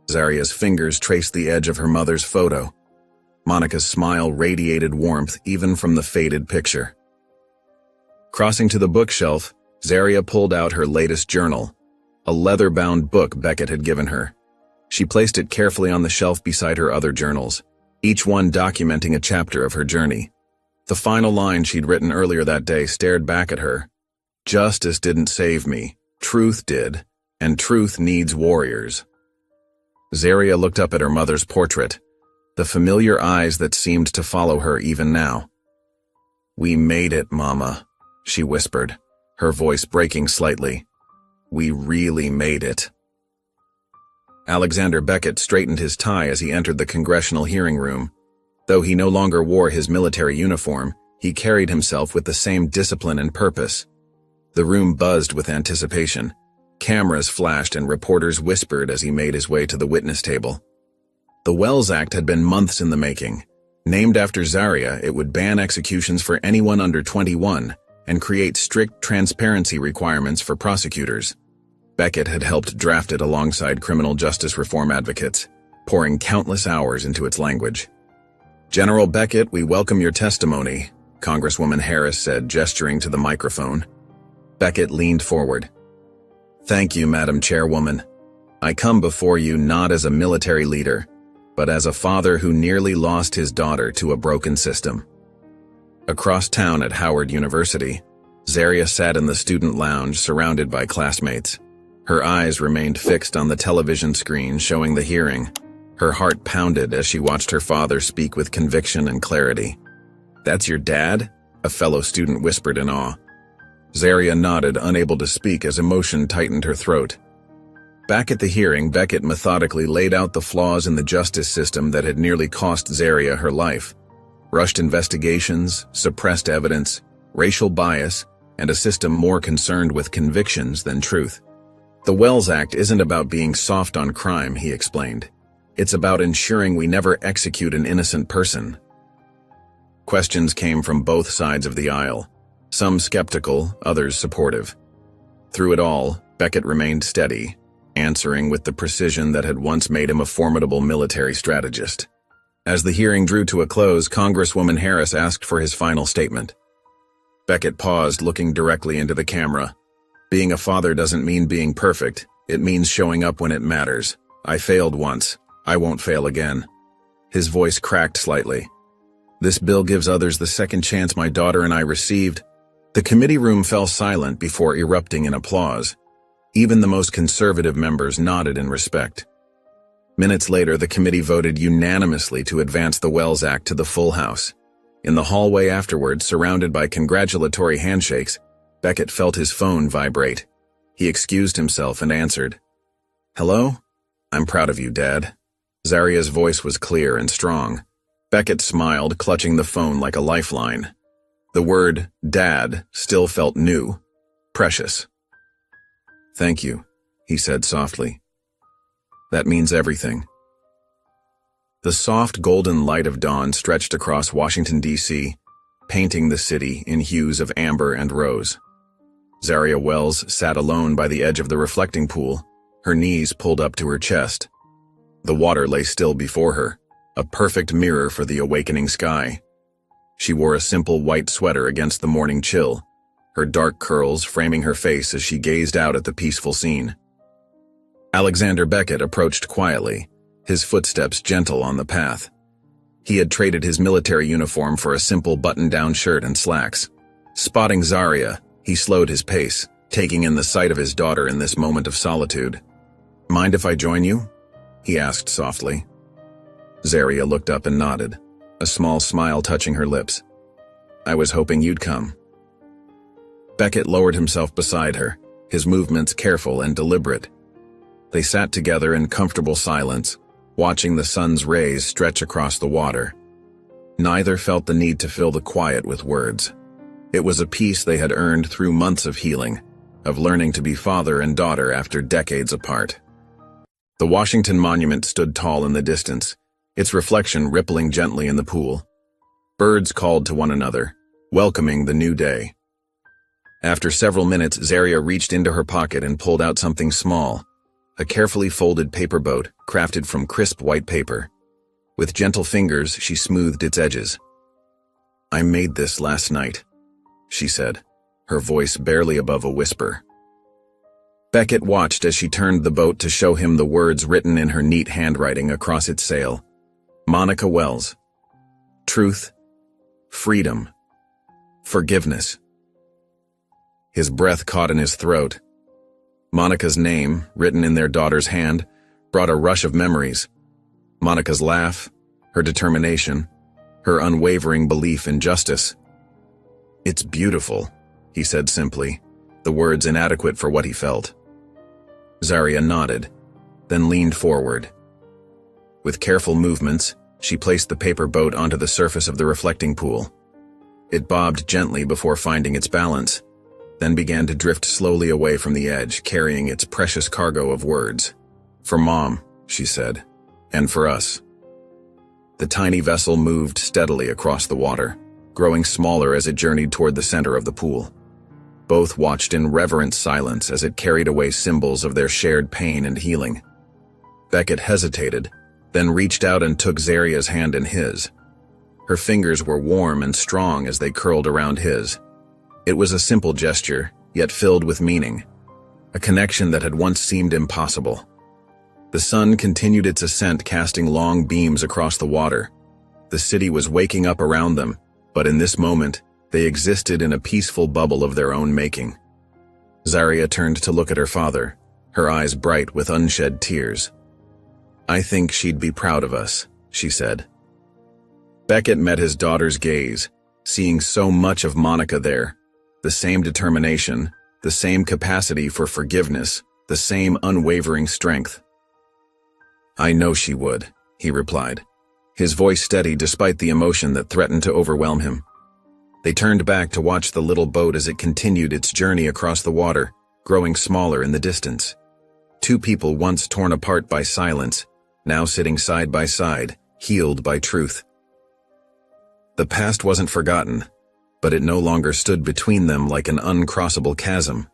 Zarya's fingers traced the edge of her mother's photo. Monica's smile radiated warmth even from the faded picture. Crossing to the bookshelf, Zarya pulled out her latest journal, a leather-bound book Beckett had given her. She placed it carefully on the shelf beside her other journals, each one documenting a chapter of her journey. The final line she'd written earlier that day stared back at her. "Justice didn't save me, truth did, and truth needs warriors." Zarya looked up at her mother's portrait, the familiar eyes that seemed to follow her even now. "We made it, Mama," she whispered, her voice breaking slightly. "We really made it." Alexander Beckett straightened his tie as he entered the congressional hearing room. Though he no longer wore his military uniform, he carried himself with the same discipline and purpose. The room buzzed with anticipation. Cameras flashed and reporters whispered as he made his way to the witness table. The Wells Act had been months in the making. Named after Zarya, it would ban executions for anyone under 21 and create strict transparency requirements for prosecutors. Beckett had helped draft it alongside criminal justice reform advocates, pouring countless hours into its language. "General Beckett, we welcome your testimony," Congresswoman Harris said, gesturing to the microphone. Beckett leaned forward. "Thank you, Madam Chairwoman. I come before you not as a military leader, but as a father who nearly lost his daughter to a broken system." Across town at Howard University, Zarya sat in the student lounge surrounded by classmates. Her eyes remained fixed on the television screen showing the hearing. Her heart pounded as she watched her father speak with conviction and clarity. "That's your dad?" a fellow student whispered in awe. Zarya nodded, unable to speak as emotion tightened her throat. Back at the hearing, Beckett methodically laid out the flaws in the justice system that had nearly cost Zarya her life. Rushed investigations, suppressed evidence, racial bias, and a system more concerned with convictions than truth. "The Wells Act isn't about being soft on crime," he explained. "It's about ensuring we never execute an innocent person." Questions came from both sides of the aisle. Some skeptical, others supportive. Through it all, Beckett remained steady, answering with the precision that had once made him a formidable military strategist. As the hearing drew to a close, Congresswoman Harris asked for his final statement. Beckett paused, looking directly into the camera. "Being a father doesn't mean being perfect. It means showing up when it matters. I failed once. I won't fail again." His voice cracked slightly. "This bill gives others the second chance my daughter and I received." The committee room fell silent before erupting in applause. Even the most conservative members nodded in respect. Minutes later, the committee voted unanimously to advance the Wells Act to the full House. In the hallway afterward, surrounded by congratulatory handshakes, Beckett felt his phone vibrate. He excused himself and answered. "Hello? I'm proud of you, Dad." Zarya's voice was clear and strong. Beckett smiled, clutching the phone like a lifeline. The word, Dad, still felt new, precious. "Thank you," he said softly. "That means everything." The soft golden light of dawn stretched across Washington, D.C., painting the city in hues of amber and rose. Zarya Wells sat alone by the edge of the reflecting pool, her knees pulled up to her chest. The water lay still before her, a perfect mirror for the awakening sky. She wore a simple white sweater against the morning chill, her dark curls framing her face as she gazed out at the peaceful scene. Alexander Beckett approached quietly, his footsteps gentle on the path. He had traded his military uniform for a simple button-down shirt and slacks. Spotting Zarya, he slowed his pace, taking in the sight of his daughter in this moment of solitude. "Mind if I join you?" he asked softly. Zarya looked up and nodded, a small smile touching her lips. "I was hoping you'd come." Beckett lowered himself beside her, his movements careful and deliberate. They sat together in comfortable silence, watching the sun's rays stretch across the water. Neither felt the need to fill the quiet with words. It was a peace they had earned through months of healing, of learning to be father and daughter after decades apart. The Washington Monument stood tall in the distance, its reflection rippling gently in the pool. Birds called to one another, welcoming the new day. After several minutes, Zarya reached into her pocket and pulled out something small, a carefully folded paper boat crafted from crisp white paper. With gentle fingers, she smoothed its edges. "I made this last night," she said, her voice barely above a whisper. Beckett watched as she turned the boat to show him the words written in her neat handwriting across its sail. Monica Wells. Truth, freedom, forgiveness. His breath caught in his throat. Monica's name, written in their daughter's hand, brought a rush of memories. Monica's laugh, her determination, her unwavering belief in justice. "It's beautiful," he said simply, the words inadequate for what he felt. Zarya nodded, then leaned forward. With careful movements, she placed the paper boat onto the surface of the reflecting pool. It bobbed gently before finding its balance, then began to drift slowly away from the edge, carrying its precious cargo of words. "For Mom," she said, "and for us." The tiny vessel moved steadily across the water, growing smaller as it journeyed toward the center of the pool. Both watched in reverent silence as it carried away symbols of their shared pain and healing. Beckett hesitated, then reached out and took Zarya's hand in his. Her fingers were warm and strong as they curled around his. It was a simple gesture, yet filled with meaning, a connection that had once seemed impossible. The sun continued its ascent, casting long beams across the water. The city was waking up around them, but in this moment, they existed in a peaceful bubble of their own making. Zarya turned to look at her father, her eyes bright with unshed tears. "I think she'd be proud of us," she said. Beckett met his daughter's gaze, seeing so much of Monica there, the same determination, the same capacity for forgiveness, the same unwavering strength. "I know she would," he replied, his voice steady despite the emotion that threatened to overwhelm him. They turned back to watch the little boat as it continued its journey across the water, growing smaller in the distance. Two people once torn apart by silence, now sitting side by side, healed by truth. The past wasn't forgotten, but it no longer stood between them like an uncrossable chasm.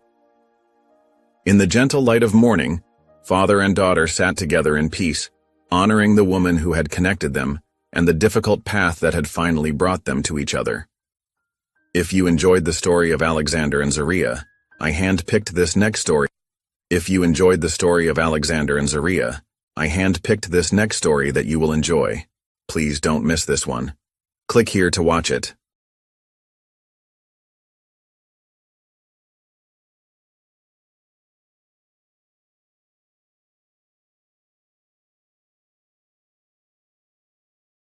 In the gentle light of morning, father and daughter sat together in peace, honoring the woman who had connected them and the difficult path that had finally brought them to each other. If you enjoyed the story of Alexander and Zarya, I handpicked this next story. If you enjoyed the story of Alexander and Zarya, I handpicked this next story that you will enjoy. Please don't miss this one. Click here to watch it.